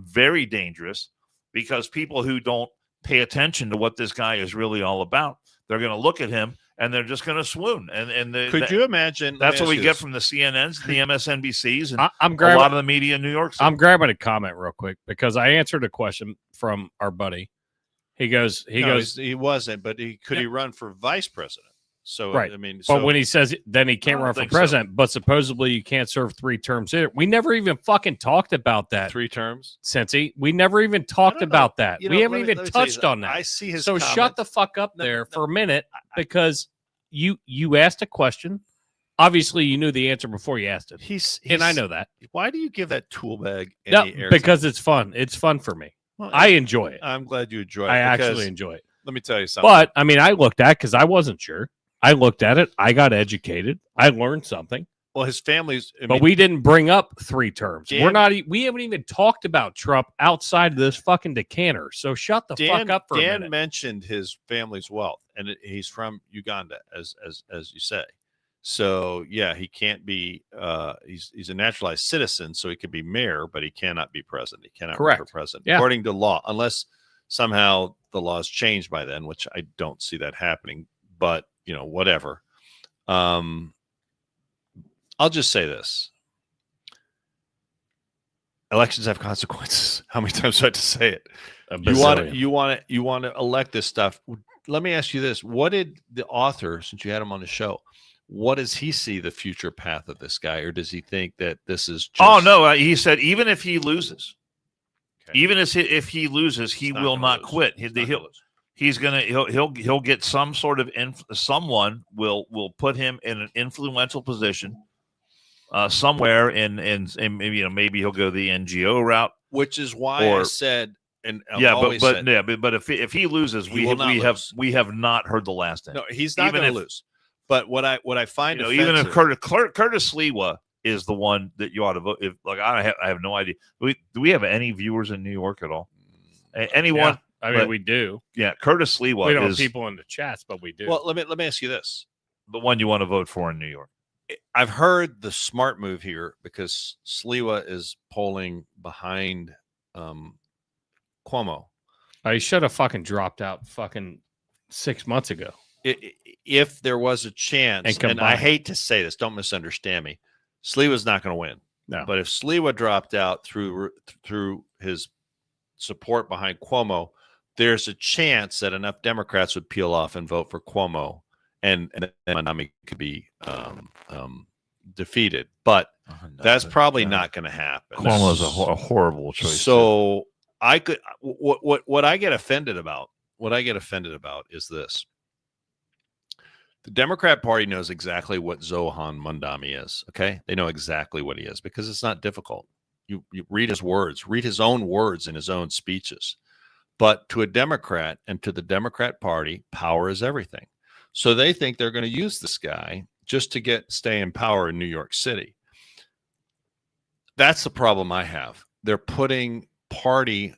very dangerous, because people who don't pay attention to what this guy is really all about, they're going to look at him and they're just going to swoon. Could you imagine? That's what we get from the CNNs, the MSNBCs, and a lot of the media in New York City. I'm grabbing a comment real quick because I answered a question from our buddy. He wasn't, but could he run for vice president? So, right. I mean, but when he says then he can't run for president, but supposedly you can't serve 3 terms either. We never even fucking talked about that. 3 terms? Cincy. We never even talked about that. We haven't even touched on that. I see his So comment. shut the fuck up there for a minute, because you asked a question. Obviously, you knew the answer before you asked it. And I know that. Why do you give that tool bag any airtime? Because it's fun. It's fun for me. Well, I enjoy it. I'm glad you enjoy it. I actually enjoy it. Let me tell you something. But, I mean, I looked at because I wasn't sure. I looked at it. I got educated. I learned something. Well, his family's, But we didn't bring up 3 terms. Dan- We haven't even talked about Trump outside of this fucking decanter. So shut the fuck up for a Dan minute. mentioned his family's wealth, and he's from Uganda, as you say. So yeah, he can't be. He's a naturalized citizen, so he could be mayor, but he cannot be president. He cannot run for president, according to law, unless somehow the laws changed by then, which I don't see that happening. But whatever. I'll just say this. Elections have consequences. How many times do I have to say it? You want to elect this stuff. Let me ask you this. What did the author, since you had him on the show, what does he see the future path of this guy? Or does he think that this is just... Oh, no. He said even if he loses, even if he loses, he will not quit. He'll get some sort of someone will put him in an influential position somewhere, and maybe he'll go the NGO route, which is why I said, and but if he loses, we have not heard the last end. No, he's not going to lose. But what I find, even if Curtis Sliwa is the one that you ought to vote. I have no idea. Do we have any viewers in New York at all? Anyone? Yeah, we do. Yeah, Curtis Sliwa. We don't have people in the chats, but we do. Well, let me ask you this: the one you want to vote for in New York. I've heard the smart move here because Sliwa is polling behind Cuomo. He should have fucking dropped out fucking 6 months ago. If there was a chance, and I hate to say this, don't misunderstand me, Sliwa's not going to win. No. But if Sliwa dropped out through his support behind Cuomo, there's a chance that enough Democrats would peel off and vote for Cuomo, and then Mandami could be defeated. But that's probably not going to happen. Cuomo is a horrible choice. So I could what I get offended about. What I get offended about is this. The Democrat Party knows exactly what Zohan Mandami is. Okay, they know exactly what he is because it's not difficult. You read his words, read his own words in his own speeches. But to a Democrat and to the Democrat Party, power is everything. So they think they're going to use this guy just to stay in power in New York City. That's the problem I have. They're putting party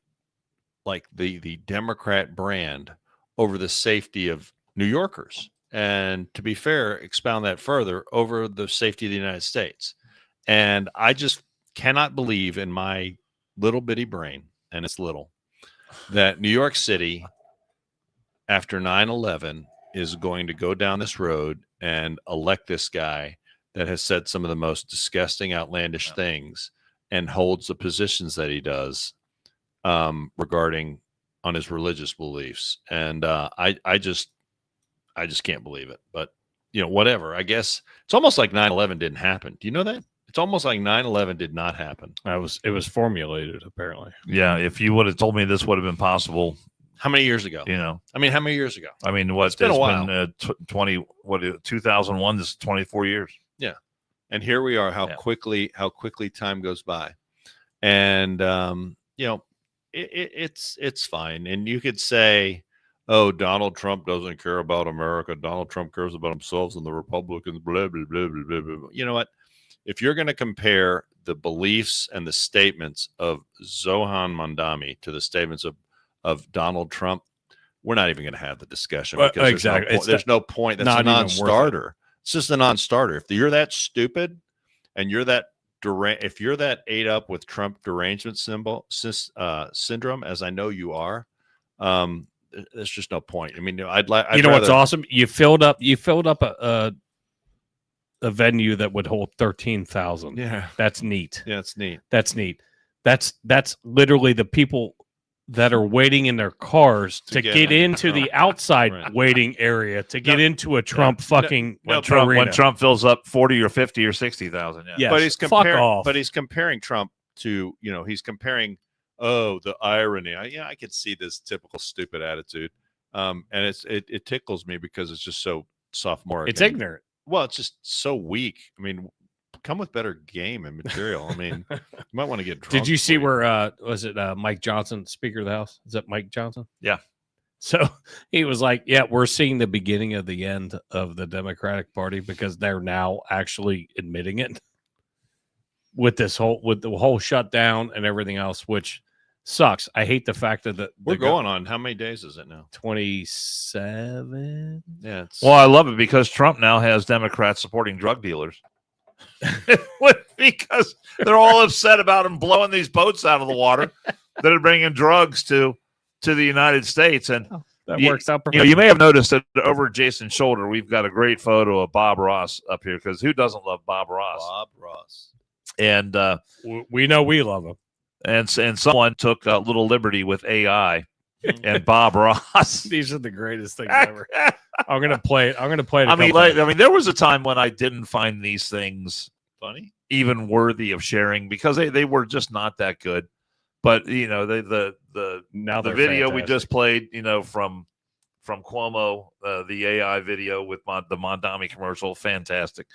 like the Democrat brand over the safety of New Yorkers. And to be fair, expound that further, over the safety of the United States. And I just cannot believe in my little bitty brain, and it's little, that New York City, after 9/11, is going to go down this road and elect this guy that has said some of the most disgusting, outlandish things and holds the positions that he does regarding on his religious beliefs. And I just can't believe it. But, whatever. I guess it's almost like 9/11 didn't happen. Do you know that? It's almost like 9/11 did not happen. It was formulated, apparently. Yeah, if you would have told me this would have been possible. How many years ago? How many years ago? I mean, what? It's been a while. 2001 this is 24 years. Yeah. And here we are, how quickly time goes by. And, it's fine. And you could say, oh, Donald Trump doesn't care about America. Donald Trump cares about himself and the Republicans, blah, blah, blah, blah, blah, blah. You know what? If you're going to compare the beliefs and the statements of Zohan Mandami to the statements of Donald Trump, we're not even going to have the discussion. Because exactly. There's no point. That's a non-starter. It's just a non-starter. If you're that stupid and you're that if you're that ate up with Trump derangement syndrome, as I know you are, there's just no point. I mean, I'd what's awesome? You filled up a venue that would hold 13,000. Yeah, that's neat. Yeah, it's neat. That's neat. That's literally the people that are waiting in their cars to get into the outside waiting area to get into a Trump fucking when Trump fills up 40 or 50 or 60,000. Yeah, but he's comparing Trump to he's comparing the irony. I could see this typical stupid attitude, and it tickles me because it's just so sophomoric. It's ignorant. Well, it's just so weak. I mean, come with better game and material. I mean, you might want to get drunk. Did you see where was it Mike Johnson, Speaker of the House? Is that Mike Johnson? Yeah. So he was like, yeah, we're seeing the beginning of the end of the Democratic Party because they're now actually admitting it with the whole shutdown and everything else, which sucks. I hate the fact that we're going on. How many days is it now? 27. Yeah. Well, I love it because Trump now has Democrats supporting drug dealers. Because they're all upset about him blowing these boats out of the water that are bringing drugs to the United States. And that works out perfectly. You may have noticed that over Jason's shoulder, we've got a great photo of Bob Ross up here, because who doesn't love Bob Ross? Bob Ross. And we know we love him. And someone took a little liberty with AI and Bob Ross. These are the greatest things ever. I'm gonna play it. I mean, there was a time when I didn't find these things funny, even worthy of sharing, because they were just not that good. But the video we just played, from Cuomo, the AI video with the Mondami commercial, fantastic.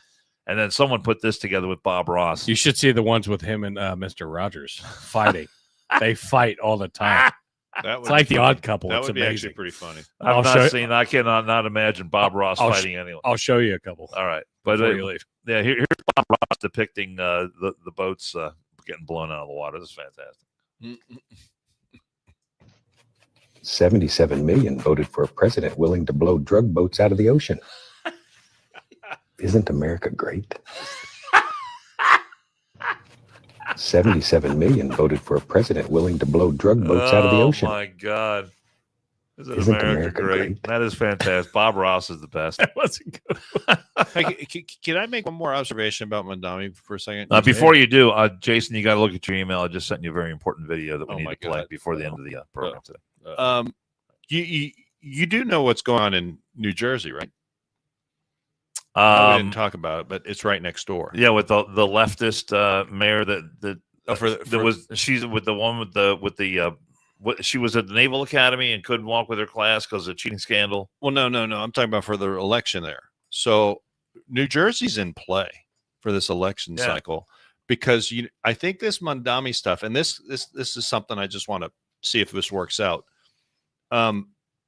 And then someone put this together with Bob Ross. You should see the ones with him and Mr. Rogers fighting. They fight all the time. It's like the Odd Couple. That it's would be amazing. actually pretty funny. I've not seen. I cannot not imagine Bob Ross fighting anyone. I'll show you a couple. All right, but before you leave. Yeah, here's Bob Ross depicting the boats getting blown out of the water. This is fantastic. 77 million voted for a president willing to blow drug boats out of the ocean. Isn't America great? 77 million voted for a president willing to blow drug boats out of the ocean. Oh my God. Isn't America great? That is fantastic. Bob Ross is the best. That wasn't good. Hey, can I make one more observation about Mondami for a second? Before you do, Jason, you got to look at your email. I just sent you a very important video that we need to play before the end of the program today. You do know what's going on in New Jersey, right? We didn't talk about it, but it's right next door. Yeah, with the leftist mayor she's with the one with the she was at the Naval Academy and couldn't walk with her class because of a cheating scandal. Well, no. I'm talking about for the election there. So New Jersey's in play for this election cycle because I think this Mondami stuff, and this is something I just want to see if this works out.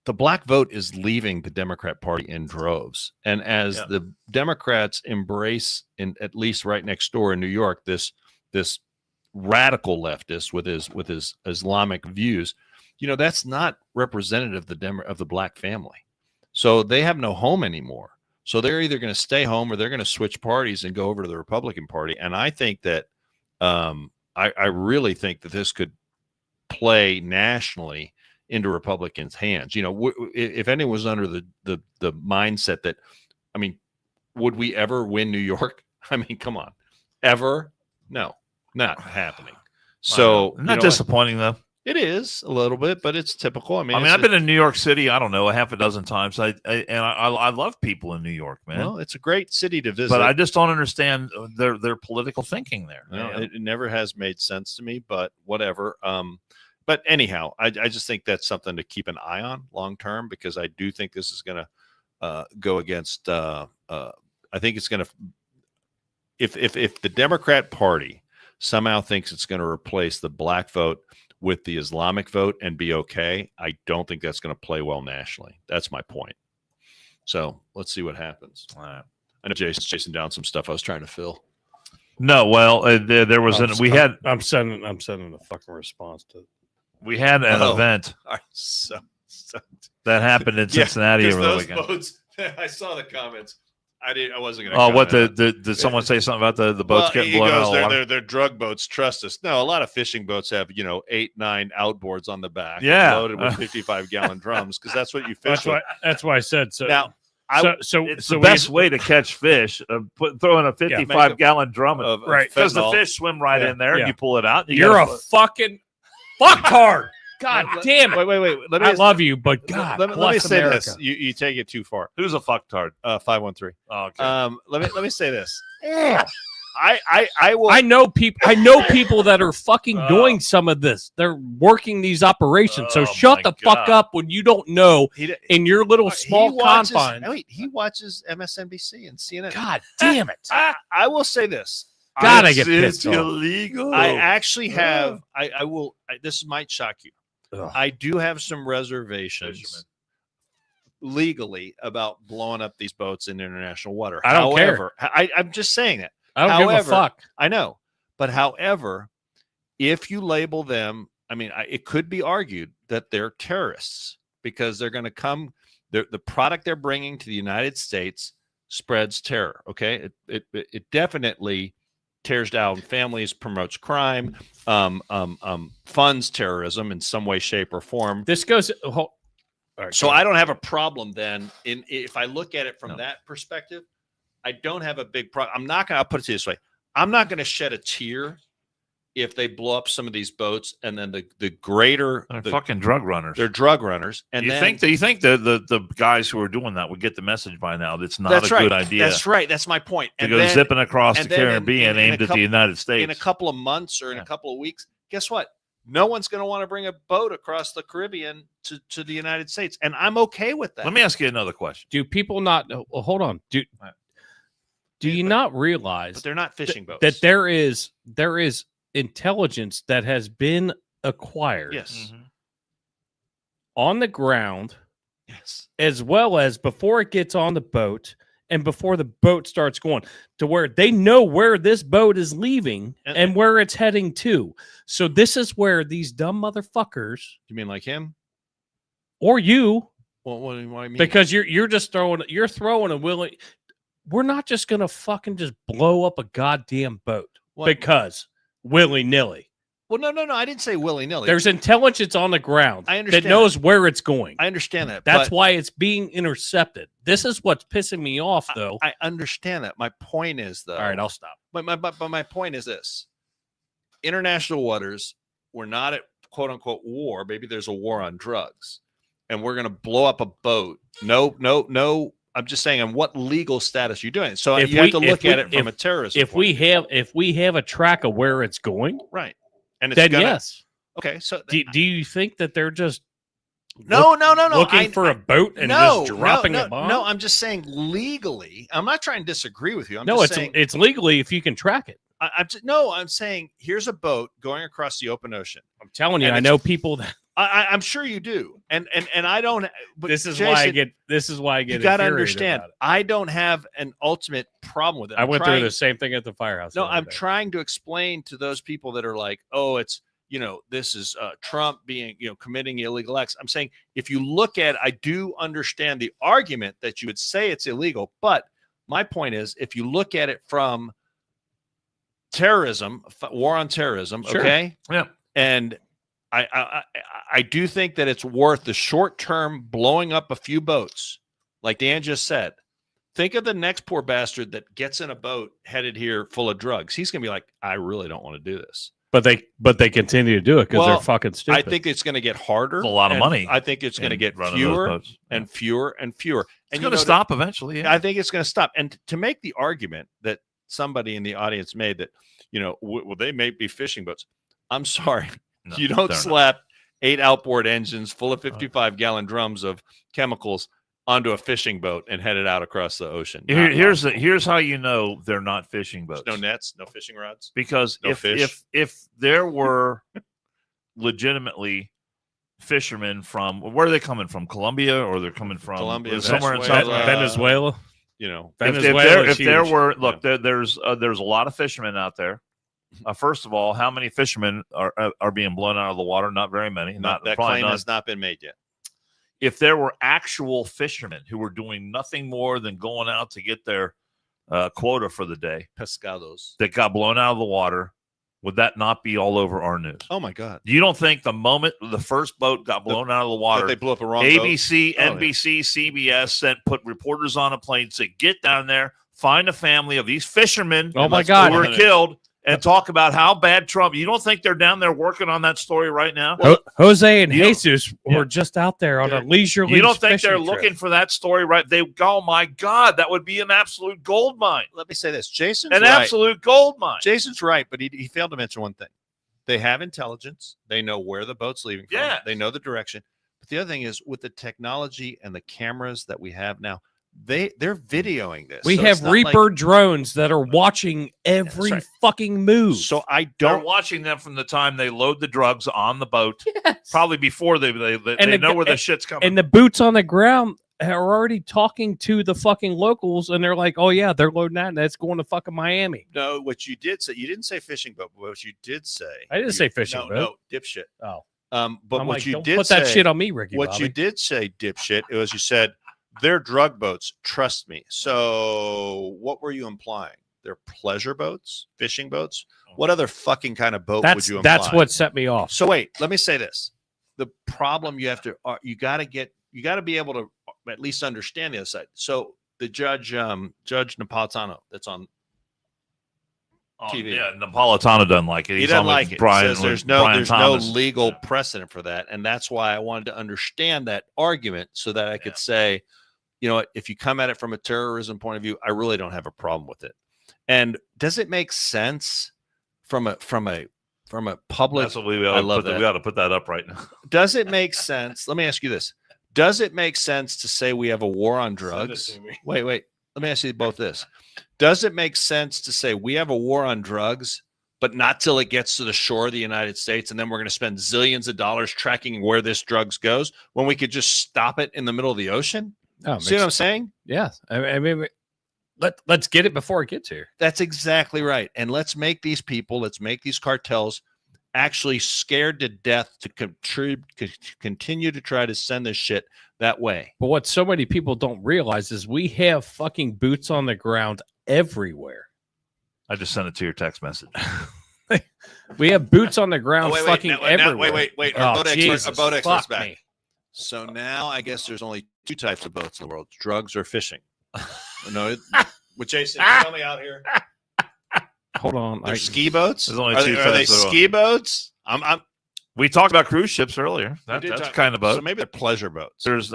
The black vote is leaving the Democrat Party in droves. And as the Democrats embrace, at least right next door in New York, this radical leftist with his Islamic views, that's not representative of the black family. So they have no home anymore. So they're either going to stay home or they're going to switch parties and go over to the Republican Party. And I think that I really think that this could play nationally into Republicans' hands. If anyone was under the mindset that, would we ever win New York? Come on, ever? No, not happening. So not disappointing though. It is a little bit, but it's typical. I've been in New York City, I don't know, a half a dozen times. I love people in New York, man. Well, it's a great city to visit, but I just don't understand their political thinking there. It never has made sense to me, but whatever. But anyhow, I just think that's something to keep an eye on long term, because I do think this is going to go against. I think it's going to, if the Democrat Party somehow thinks it's going to replace the black vote with the Islamic vote and be okay, I don't think that's going to play well nationally. That's my point. So let's see what happens. All right. I know Jason's chasing down some stuff I was trying to fill. No, well, there was I'm sending a fucking response to. We had an event that happened in Cincinnati over the weekend. Boats, I saw the comments. I wasn't going to. Did someone say something about the boats getting blown out of the water? They're drug boats. Trust us. No, a lot of fishing boats have 8, 9 outboards on the back, loaded with 55-gallon drums, because that's what you fish. That's why I said so. Now, it's the best way to catch fish. Throwing a 55-gallon drum, right? Because the fish swim right in there, and you pull it out. You're a fucking fucktard. God damn it! Wait. I love you, but God, let me say this. You take it too far. Who's a fucktard? 513. Oh, okay. Let me say this. I will. I know people that are fucking doing some of this. They're working these operations. So shut the fuck up when you don't know in your little small confines. Wait, he watches MSNBC and CNN. God damn it! I will say this. God, I get pissed it's illegal. I actually have. I will. This might shock you. I do have some reservations legally about blowing up these boats in international water. I don't care. I'm just saying that. I don't give a fuck. I know. But however, if you label them, I mean, it could be argued that they're terrorists because they're going to come, the product they're bringing to the United States spreads terror. Okay. It definitely tears down families, promotes crime, funds terrorism in some way, shape, or form. This goes. So I don't have a problem then. If I look at it from that perspective, I don't have a big problem. I'm not going to, I'll put it this way. I'm not going to shed a tear if they blow up some of these boats and then the greater they're fucking drug runners. They're drug runners. And you think the guys who are doing that would get the message by now? That's not a good idea. That's right. That's my point. To go zipping across the Caribbean aimed at the United States in a couple of months or in a couple of weeks. Guess what? No one's going to want to bring a boat across the Caribbean to the United States, and I'm okay with that. Let me ask you another question. Do people not? Well, hold on. Do you not realize but they're not fishing boats? That there is intelligence that has been acquired on the ground, as well as before it gets on the boat and before the boat starts going, to where they know where this boat is leaving and where it's heading to. So this is where these dumb motherfuckers, you mean like him or you, well, what do you mean? Because you're throwing a willing. We're not just gonna fucking just blow up a goddamn boat because willy-nilly. Well, no. I didn't say willy-nilly. There's intelligence on the ground that knows where it's going. I understand that. That's why it's being intercepted. This is what's pissing me off, though. I understand that. My point is, though. All right, I'll stop. But my point is this: international waters, we're not at quote unquote war. Maybe there's a war on drugs, and we're going to blow up a boat. No. I'm just saying, on what legal status you're doing it. So you have to look at it from a terrorist. If we have a track of where it's going, right, and then yes. Okay, so do you think that they're just no looking for a boat and just dropping a bomb? No, I'm just saying legally. I'm not trying to disagree with you. It's legally if you can track it. I'm saying here's a boat going across the open ocean. I'm telling you, I know people that. I'm sure you do, and I don't. But this is Jason, why I get. You got to understand. I don't have an ultimate problem with it. I went through the same thing at the firehouse. No, I'm trying to explain to those people that are like, "Oh, it's this is Trump being committing illegal acts." I'm saying if you look at, I do understand the argument that you would say it's illegal, but my point is, if you look at it from terrorism, war on terrorism, sure. Okay, yeah, and. I do think that it's worth the short term blowing up a few boats, like Dan just said. Think of the next poor bastard that gets in a boat headed here full of drugs. He's gonna be like, I really don't want to do this. But they continue to do it because they're fucking stupid. I think it's going to get harder. It's a lot of money. I think it's going to get fewer and fewer and fewer. It's going to stop eventually. Yeah. I think it's going to stop. And to make the argument that somebody in the audience made that, well, they may be fishing boats. I'm sorry. No, you don't slap 8 outboard engines full of 55-gallon drums of chemicals onto a fishing boat and head it out across the ocean. Here's how you know they're not fishing boats. There's no nets, no fishing rods. Because if there were legitimately fishermen from, where are they coming from? Colombia, or they're coming from Colombia, somewhere in Venezuela? Venezuela. If there were, look, there's a lot of fishermen out there. First of all, how many fishermen are being blown out of the water? Not very many. That claim has not been made yet. If there were actual fishermen who were doing nothing more than going out to get their quota for the day, pescados, that got blown out of the water, would that not be all over our news? Oh my God! You don't think the moment the first boat got blown out of the water, they blew up a wrong ABC, boat? NBC, CBS put reporters on a plane, said, "Get down there, find a family of these fishermen who were killed." And talk about how bad Trump. You don't think they're down there working on that story right now? Jose and Jesus were just out there on a leisurely. You don't think they're looking for that story, right? Oh my God, that would be an absolute gold mine. Let me say this: Jason's an right. Absolute gold mine. Jason's right, but he failed to mention one thing. They have intelligence. They know where the boat's leaving from. Yeah. They know the direction. But the other thing is, with the technology and the cameras that we have now, they're videoing this. We So have it's not Reaper like- drones that are watching every right. fucking move. So I They're don't. watching them from the time they load the drugs on the boat, Yes. probably before they know where the shit's coming. And the boots on the ground are already talking to the fucking locals, and they're like, "Oh yeah, they're loading that, and that's going to fucking Miami." No, what you did say, you didn't say fishing boat, but what you did say, I didn't say fishing no, boat. No, dipshit. Oh, but I'm what like, you don't did put say, that shit on me, Ricky. what you Bobby. did say, dipshit, it was you said they're drug boats. Trust me. So what were you implying? They're pleasure boats, fishing boats. What other fucking kind of boat would you imply? That's what set me off. So wait, let me say this: the problem you have to, you got to be able to at least understand the other side. So the judge Napolitano, that's on TV. Yeah, Napolitano doesn't like it. He He's doesn't on with like it. Brian, He says there's with no Brian Thomas. legal precedent for that, and that's why I wanted to understand that argument so that I could say, you know what, if you come at it from a terrorism point of view, I really don't have a problem with it. And does it make sense from a public? That's what we I ought love to that. we ought to put that up right now. Does it make sense? Let me ask you this: does it make sense to say we have a war on Send it drugs? to me. Wait. Let me ask you both this: does it make sense to say we have a war on drugs, but not till it gets to the shore of the United States, and then we're going to spend zillions of dollars tracking where this drugs goes when we could just stop it in the middle of the ocean? Oh, See what I'm saying? Yeah, I mean, let's get it before it gets here. That's exactly right. And let's make these cartels actually scared to death to continue to try to send this shit that way. But what so many people don't realize is we have fucking boots on the ground everywhere. I just sent it to your text message. We have boots on the ground fucking everywhere. Wait. Oh, Our Jesus, boat expert's fuck back. me. So now I guess there's only two types of boats in the world: drugs or fishing. No, with Jason, tell me out here. Hold on. They're ski boats. There's only Are two they, are they types of- ski boats? We talked about cruise ships earlier. That's kind of boat. So maybe they're pleasure boats. There's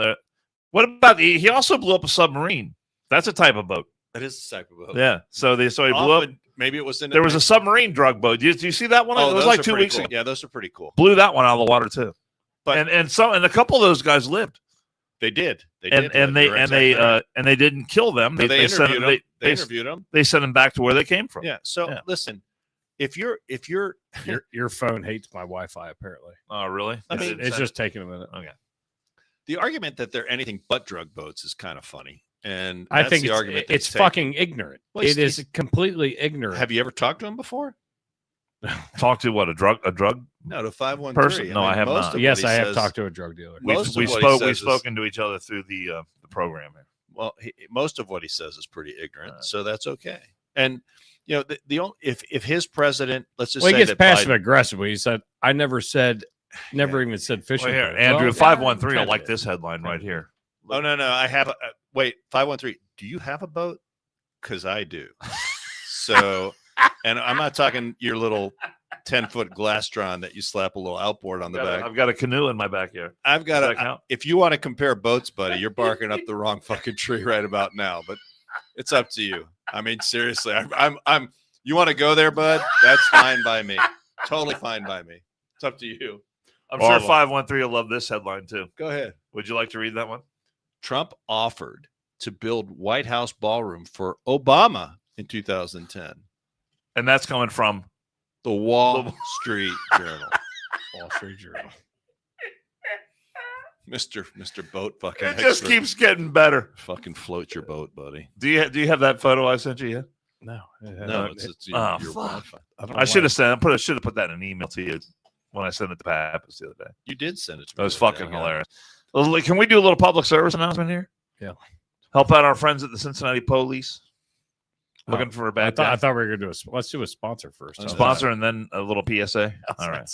what about he also blew up a submarine? That's a type of boat. That is the type of boat. Yeah. So he blew up. Maybe it was in. There was a submarine drug boat. Do you see that one? Oh, it was those like are 2 pretty weeks cool. ago. Yeah, those are pretty cool. Blew that one out of the water too. But and a couple of those guys lived. They did. They didn't kill them. No, they sent interviewed them. They interviewed them. They sent them back to where they came from. Yeah. So listen, if you're your phone hates my Wi-Fi apparently. Oh, really? I mean, it's just taking a minute. Okay. The argument that they're anything but drug boats is kind of funny, and I that's think the it's, argument. it's taken. fucking ignorant. Well, It is completely ignorant. Have you ever talked to him before? Talk to what? A drug? No, to 513 person? No, I have not. Yes, I have talked to a drug dealer. We've spoken to each other through the program here. Well, most of what he says is pretty ignorant, so that's okay. And you know, the only if his president, let's just well, say he gets that passive Biden, aggressive. He said, "I never even said fishing." Well, here, boat." Andrew, Well, 513. I yeah, like this headline right here. Oh no, I have. Wait, 513. Do you have a boat? Because I do. So, and I'm not talking your little 10-foot Glastron that you slap a little outboard on the back. I've got a canoe in my backyard. I've got Does that count? If you want to compare boats, buddy, you're barking up the wrong fucking tree right about now. But it's up to you. I mean, seriously, I'm. You want to go there, bud? That's fine by me. Totally fine by me. It's up to you. I'm sure 513 will love this headline too. Go ahead. Would you like to read that one? Trump offered to build White House ballroom for Obama in 2010. And that's coming from the Wall Street Journal. Wall Street Journal. Mr. Boat fucking. It just keeps getting better. Fucking float your boat, buddy. Do you have that photo I sent you yet? No. No, it's your Wi-Fi. I should have sent. I should have put that in an email to you when I sent it to Pappas the other day. You did send it to me. That was fucking hilarious. Well, can we do a little public service announcement here? Yeah. Help out our friends at the Cincinnati Police. Looking for a bad guy. I thought we were going to do let's do a sponsor first. Sponsor and then a little PSA. All right.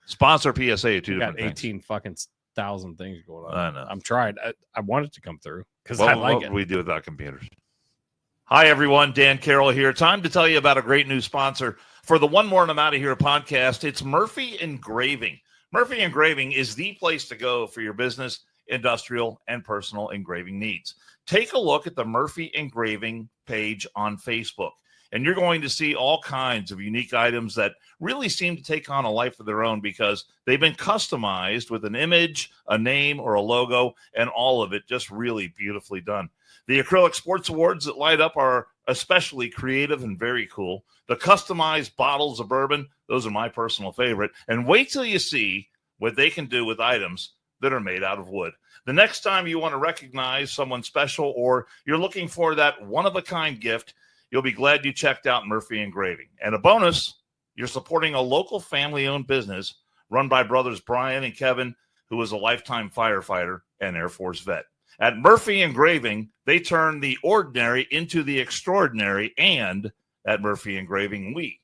Sponsor PSA. Two got different 18 fucking thousand things going on. I know. I'm trying. I want it to come through because what, I like what it. we do without computers. Hi, everyone. Dan Carroll here. Time to tell you about a great new sponsor for the One More and I'm Out of Here podcast. It's Murphy Engraving. Murphy Engraving is the place to go for your business, industrial, and personal engraving needs. Take a look at the Murphy Engraving page on Facebook. And you're going to see all kinds of unique items that really seem to take on a life of their own because they've been customized with an image, a name, or a logo, and all of it just really beautifully done. The acrylic sports awards that light up are especially creative and very cool. The customized bottles of bourbon, those are my personal favorite. And wait till you see what they can do with items that are made out of wood. The next time you want to recognize someone special or you're looking for that one-of-a-kind gift, you'll be glad you checked out Murphy Engraving. And a bonus, you're supporting a local family-owned business run by brothers Brian and Kevin, who is a lifetime firefighter and Air Force vet. At Murphy Engraving, they turn the ordinary into the extraordinary, and at Murphy Engraving, we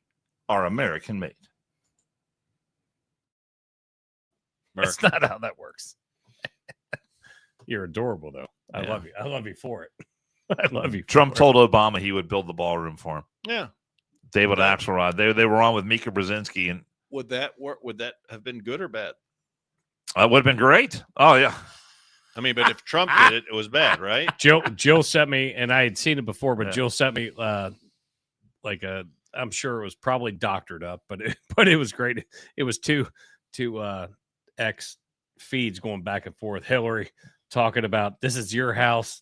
are American-made. That's not how that works. You're adorable, though. I Yeah. love you. I love you for it. I love you. Trump told Obama he would build the ballroom for him. Yeah. David Axelrod. They were on with Mika Brzezinski, and Would that work? Would that have been good or bad? it would have been great. Oh yeah. I mean, but if Trump did it, it was bad, right? Jill sent me, and I had seen it before, but Yeah. Jill sent me like a. I'm sure it was probably doctored up, but it was great. It was two X feeds going back and forth. Hillary talking about this is your house.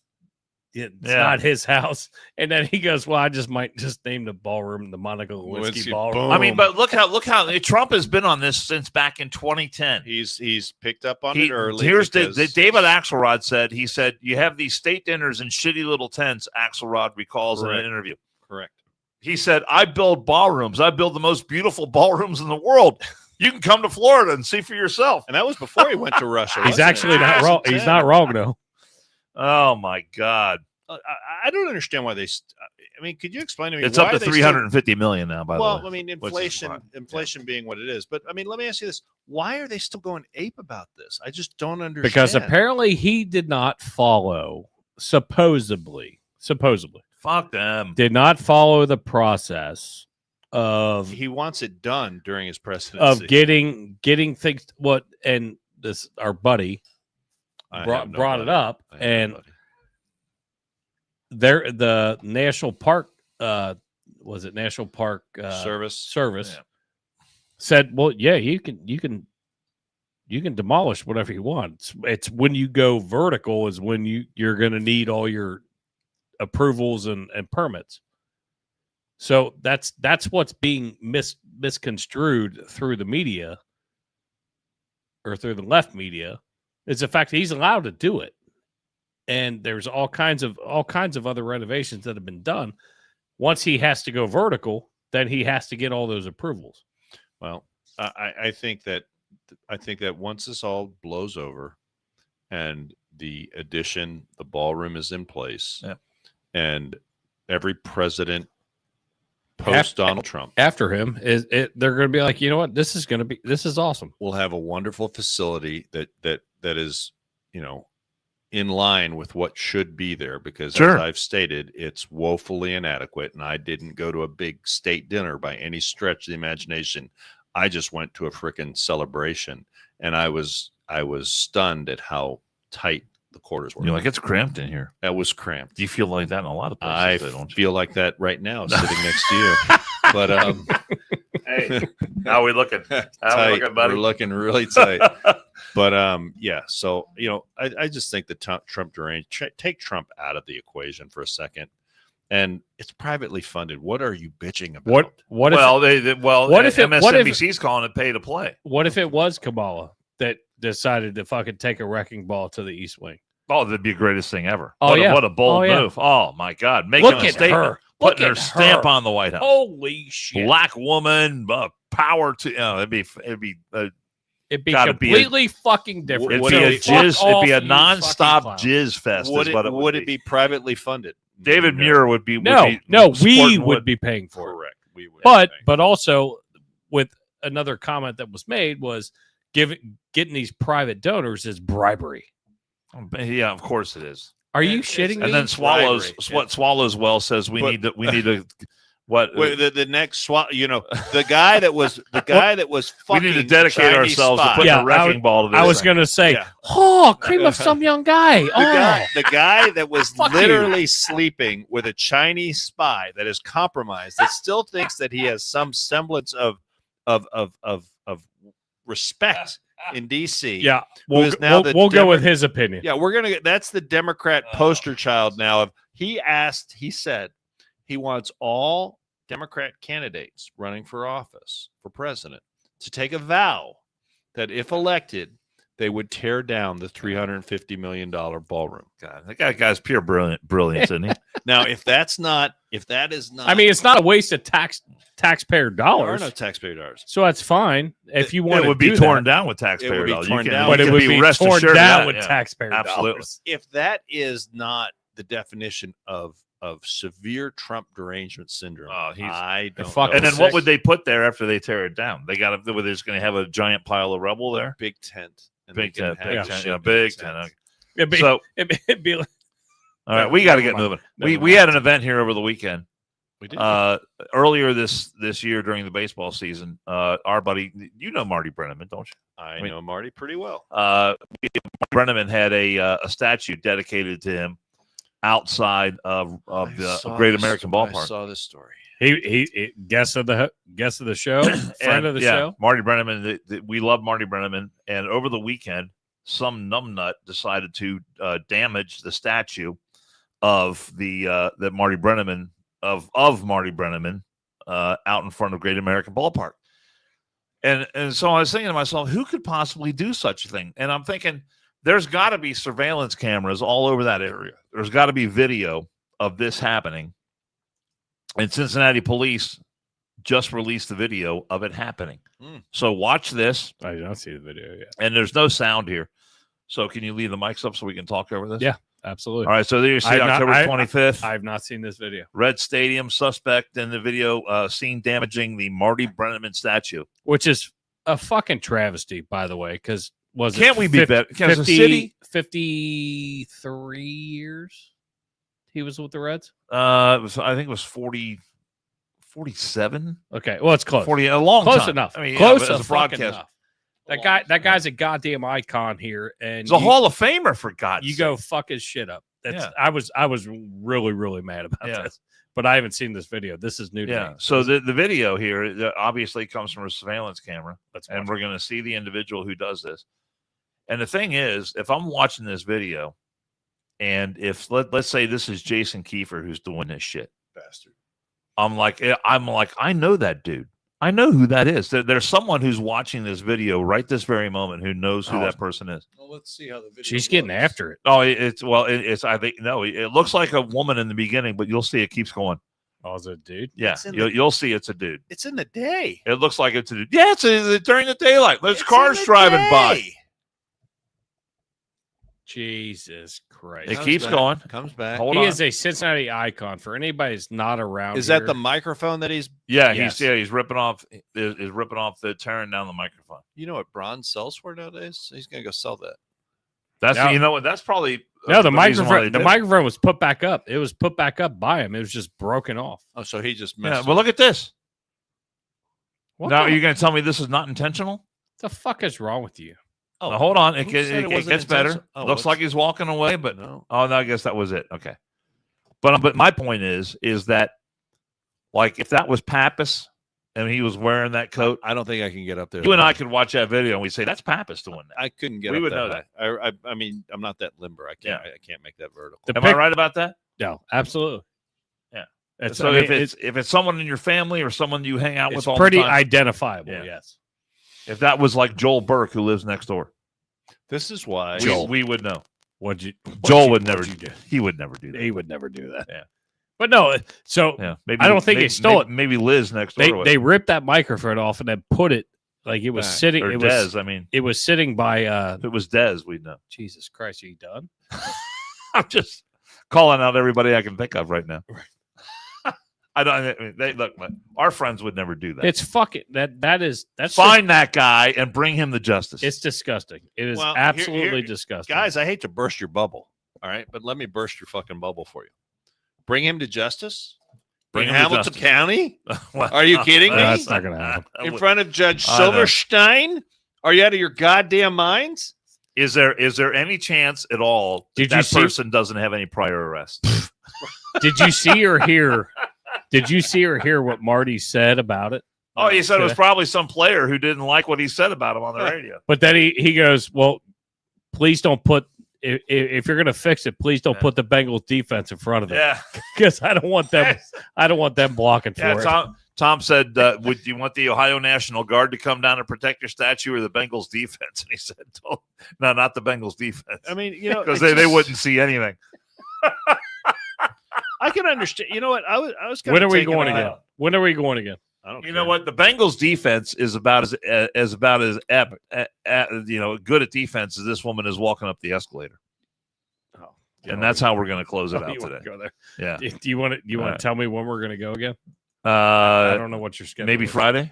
It's not his house. And then he goes, well, I might just name the ballroom the Monica Lewinsky Ballroom. I mean, but look how Trump has been on this since back in 2010. He's picked up on it early. Here's because- David Axelrod said. He said you have these state dinners in shitty little tents. Axelrod recalls in an interview. Correct. He said, I build ballrooms. I build the most beautiful ballrooms in the world. You can come to Florida and see for yourself. And that was before he went to Russia. He's actually not wrong. He's not wrong, though. Oh, my God. I don't understand why they. I mean, could you explain to me? It's why up to they still- 350 million now, by the way. Well, I mean, which is inflation being what it is. But I mean, let me ask you this: why are they still going ape about this? I just don't understand. Because apparently he did not follow, supposedly, fuck them. did not follow the process of he wants it done during his presidency. of getting things. What and this our buddy I brought have no brought it buddy. up, I have no and buddy. there the national park was it National Park Service yeah. said, well, yeah, you can demolish whatever you want. It's when you go vertical is when you're going to need all your approvals and permits. So that's what's being misconstrued through the media or through the left media is the fact that he's allowed to do it. And there's all kinds of other renovations that have been done. Once he has to go vertical, then he has to get all those approvals. Well, I think that once this all blows over, and the ballroom is in place, and every president post Donald Trump after him they're going to be like, you know what, this is awesome. We'll have a wonderful facility that is, in line with what should be there, because Sure. as I've stated, it's woefully inadequate. And I didn't go to a big state dinner by any stretch of the imagination. I just went to a freaking celebration, and I was stunned at how tight the quarters were. You're like, it's cramped in here. That was cramped. Do you feel like that in a lot of I places? don't you? feel like that right now, sitting next to you. But Hey, how we looking? How we looking, buddy? We're looking really tight. But yeah, so I just think that Trump deranged. Take Trump out of the equation for a second, and it's privately funded. What are you bitching about? What if MSNBC's calling it pay to play. What if it was Kamala that decided to fucking take a wrecking ball to the East Wing? Oh, that'd be the greatest thing ever. Oh, What a bold yeah. move. Oh my God. Making Look a at statement. her. Putting Look her at stamp her. on the White House. Holy shit. Black woman, power to it'd be It'd be gotta be completely fucking different. It'd So be a fuck jizz. off, It'd be a you nonstop fucking clown. jizz fest. Would is what it be privately funded? David Muir would be. No, we we would be paying for it. Correct. We would. But also with another comment that was made was getting these private donors is bribery. Yeah, of course it is. Are you shitting me? And then Swallows Well says we need to What the next swap? You know, the guy that was fucking. We need to dedicate Chinese ourselves spy. to putting a wrecking ball to this. I was thing. going to say, Yeah. oh, cream of some young guy. Oh, The guy that was Fuck literally sleeping with a Chinese spy that is compromised, that still thinks that he has some semblance of respect in DC. yeah. Who is now We'll go with Demo- his opinion. Yeah, we're gonna get. That's the Democrat poster child now. He said he wants all Democrat candidates running for office for president to take a vow that if elected, they would tear down the $350 million ballroom. God, that guy's pure brilliance, isn't he? Now, if that is not, I mean, it's not a waste of taxpayer there are dollars. no taxpayer dollars. So that's fine. If you want It would be torn down with taxpayer dollars. torn You can- down. you but it can would be rest torn assured of down that, with yeah. taxpayer Absolutely. dollars. If that is not the definition of severe Trump derangement syndrome, Oh, he's- I don't fuck know. And then Six. what would they put there after they tear it down? They got to. They're just going to have a giant pile of rubble there. Big tent. And Big they can tent, have big the tent, shit yeah, in big the tent. Okay. It'd be, So, it'd be like, all right, we got to get Never mind. moving. Never We had an event here over the weekend. We did. Earlier this year during the baseball season, our buddy, you know Marty Brenneman, don't you? I know Marty pretty well. Brenneman had a statue dedicated to him outside of the Great American I Ballpark. saw this story. he guest of the show, friend of the show. Marty Brenneman. We love Marty Brenneman, and over the weekend, some numbnut decided to damage the statue of that Marty Brenneman of Marty Brenneman out in front of Great American Ballpark. And so I was thinking to myself, who could possibly do such a thing? And I'm thinking, there's got to be surveillance cameras all over that area. There's got to be video of this happening. And Cincinnati police just released the video of it happening. So watch this. I don't see the video yet. And there's no sound here. So can you leave the mics up so we can talk over this? Yeah, absolutely. All right. So there you see October 25th. I've not seen this video. Red Stadium, suspect in the video seen damaging the Marty Brenneman statue. Which is a fucking travesty, by the way, because Can't we be better? As a city, 53 years he was with the Reds? I think it was 47. Okay, well, it's close. 40, a long close time. enough. I mean, Close but as a fucking broadcast. enough. That guy's a goddamn icon here, and He's a Hall of Famer, for God's you sake. go fuck his shit up. That's Yeah. I was really mad about this, but I haven't seen this video. This is new to me. So the video here obviously comes from a surveillance camera, Let's and watch we're going to see the individual who does this. And the thing is, if I'm watching this video, and if let's say this is Jason Kiefer who's doing this shit, Bastard. I'm like, I know that dude. I know who that is. There's someone who's watching this video right this very moment who knows who that person is. Well, let's see how the video. She's getting after it. Oh, it's I think no, it looks like a woman in the beginning, but you'll see it keeps going. Oh, is it a dude? Yeah, It's in you'll see it's a dude. It's in the day. It looks like it's a dude. Yeah, it's during the daylight. There's It's cars in the driving day. by. Jesus Christ. It Comes keeps back, going. Comes back. Hold He on. is a Cincinnati icon. For anybody that's not around, Is that here, the microphone that he's? Yeah, Yes. he's ripping off is ripping off the tearing down the microphone. You know what bronze sells for nowadays? He's gonna go sell that. That's No. you know what? That's probably No, the reason why they microphone. The did it. microphone was put back up. It was put back up by him. It was just broken off. Oh, so he just Yeah, messed. well, look at this. What Now the, you're going to tell me this is not intentional? the fuck is wrong with you? Now, hold on. It who gets, said it it wasn't gets better. intentional? Oh, Looks well, like he's walking away, but no. oh no, I guess that was it. Okay, but my point is that like if that was Pappas and he was wearing that coat, I don't think I can get up there. you and I could watch that video and we say that's Pappas doing that. I couldn't get. We up would that know high. I mean, I'm not that limber. I can't. Yeah. I can't make that vertical. Am I right about that? No, absolutely. Yeah. It's, So I mean, if it's someone in your family or someone you hang out it's with all pretty the time, identifiable. Yeah. Yes. if that was like Joel Burke who lives next door, This is why. we would know. What'd you? Joel would never. what'd you do? He would never do that. He would never do that. Yeah. But no. So Yeah, maybe I don't think maybe, he stole it. Maybe Liz next door. would. they ripped that microphone off and then put it like it was Back. sitting. or It Dez. was. I mean, It was sitting by. if it was Dez, we'd know. Jesus Christ, are you done? I'm just calling out everybody I can think of right now. I don't. I mean, they look. Our friends would never do that. It's fucking that's Find that guy and bring him to justice. It's disgusting. It is Well, absolutely here- disgusting. Guys, I hate to burst your bubble. All right, but let me burst your fucking bubble for you. Bring him to justice. Bring in him to Hamilton justice. County? Well, Are you kidding me? That's not going to happen. In front of Judge I know. Silverstein? Are you out of your goddamn minds? Is there any chance at all that Did you that see- person doesn't have any prior arrests? Did you see or hear? Did you see or hear what Marty said about it? Oh, he said it was today? probably some player who didn't like what he said about him on the radio. But then he goes, well, please don't put if you're going to fix it, please don't put the Bengals defense in front of it. Yeah, because I don't want them. I don't want them blocking for yeah. it. Tom said, "Would you want the Ohio National Guard to come down and protect your statue or the Bengals defense?" And he said, "Oh, no, not the Bengals defense." I mean, you know, because they wouldn't see anything. I can understand. You know what? I was. When are we going again? When are we going again? I don't. You know what? The Bengals defense is about as good at defense as this woman is walking up the escalator. Oh, and that's how we're going to close it out you wanna today. Go there. Yeah. Do you want to? You want Right. to tell me when we're going to go again? I don't know what your schedule. Maybe is. Friday.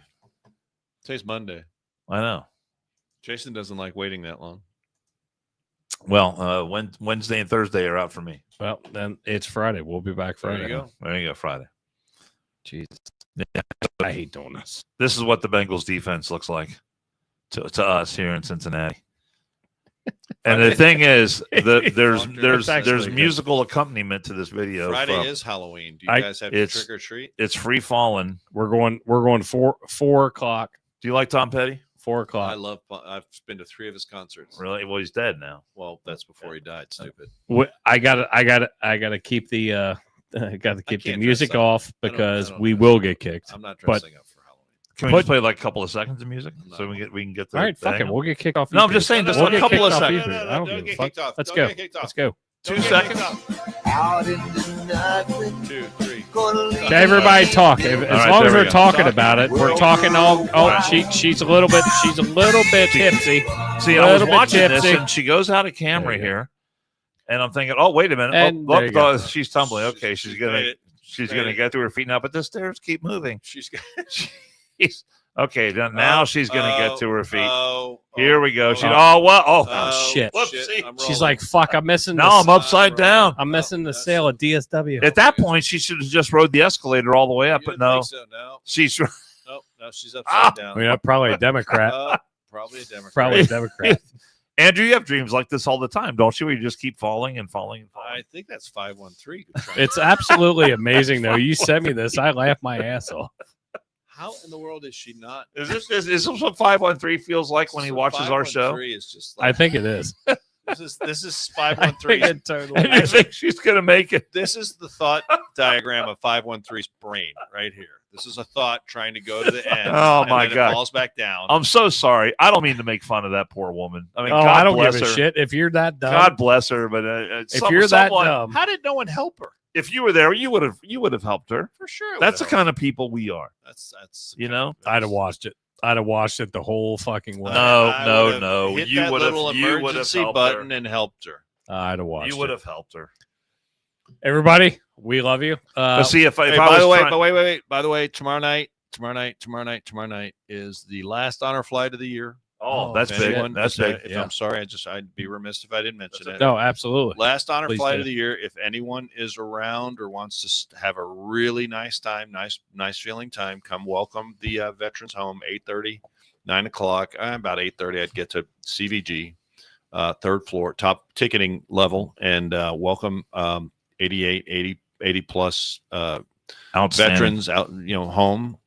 Today's Monday. I know. Jason doesn't like waiting that long. Well, Wednesday and Thursday are out for me. Well, then it's Friday. We'll be back Friday. There you go. There you go. Friday. Jesus. I hate doing this. This is what the Bengals defense looks like to us here in Cincinnati. And the thing is, there's musical accompaniment to this video. Friday is Halloween. Do you guys have to trick or treat? It's free falling. We're going 4 o'clock. Do you like Tom Petty? 4 I o'clock. love. I've been to 3 of his concerts. Really? Well, he's dead now. Well, that's before he died. Stupid. I gotta keep the keep the can't music dress up. off I don't because we dress will up. get kicked. I'm not But dressing up for Halloween. Can we just play like a couple of seconds of music so we can get the all right, fuck hang it. of We'll get kicked off. No, I'm YouTube. just saying, just We'll a get couple kicked of off seconds. YouTube. I don't give a fuck. off. Let's Don't go. get kicked off. Let's go. 2 seconds. 2, 3. Okay, everybody talk. As right, long as there we're we go. talking about it, we're talking all. Oh, she's a little bit tipsy. See, A I was little bit watching this, tipsy. and she goes out of camera here, and I'm thinking, oh, wait a minute. And Oh, there you go. she's tumbling. Okay, she's gonna made it. get to her feet now, but the stairs keep moving. She's Okay, now she's gonna get to her feet. Oh, Here we go. Shit. Whoopsie. I'm She's rolling. like, fuck, I'm missing Now this. I'm upside down. I'm missing the sale of DSW. At that point, she should have just rode the escalator all the way up, You but didn't no, think so, no. she's Nope, no, she's upside down. I mean, probably a Democrat. Probably a Democrat. Probably a Democrat. Andrew, you have dreams like this all the time, don't you? Where you just keep falling and falling and falling. I think that's 513. It's absolutely amazing, though. You sent me this. I laughed my ass off. How in the world is she not? Is this what 513 feels like when he watches our show? 513 is just like, I think it is. This is I think 513. it totally And you is. think she's gonna make it? This is the thought diagram of 513's brain right here. This is a thought trying to go to the end. Oh, and my then God. It falls back down. I'm so sorry. I don't mean to make fun of that poor woman. I mean, Oh, God I don't bless give a her. shit. If you're that dumb, God bless her. But if you're that dumb, How did no one help her? if you were there, you would have helped her. For sure. it That's the would kind of people we are. That's You know. I'd have watched it. I'd have watched it the whole fucking way. No. Hit You that would have. little You would have emergency helped button her. and helped her. I'd have watched You would it. have helped her. Everybody, we love you. But see, if I Hey, was by the way, trying- but wait. By the way, tomorrow night is the last honor flight of the year. oh, that's If big. anyone- That's if- big. if I'm sorry, I'd be remiss if I didn't mention it. No, absolutely. Last honor Please flight do. of the year. If anyone is around or wants to have a really nice time, nice feeling time, come welcome the veterans home. 8:30, 9 o'clock. About 8:30, I'd get to CVG, 3rd floor, top ticketing level, and welcome 80 plus Outstanding. veterans out, home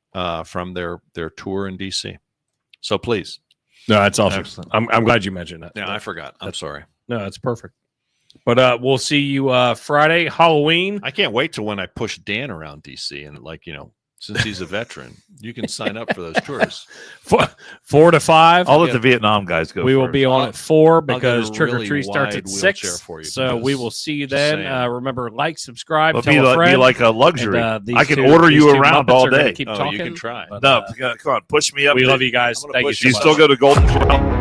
from their tour in DC. So please. No, that's awesome. Excellent. I'm glad you mentioned that. Yeah, I forgot. I'm sorry. No, that's perfect. But we'll see you Friday, Halloween. I can't wait till when I push Dan around DC and since he's a veteran, you can sign up for those tours. 4 to 5. I'll let the Vietnam guys go. We will first. be on at 4 get a because trick or really treat starts at wide 6. wheelchair for you So we because- will see you just then. saying. Remember, like, subscribe, But tell be a like, friend. a luxury. And, these I can two- order these you two around Muppets all are gonna day. Keep Oh, talking. you can try. But, No, come on, push me up. we love you guys. I'm gonna Thank you push so You much. still go to Golden Corral?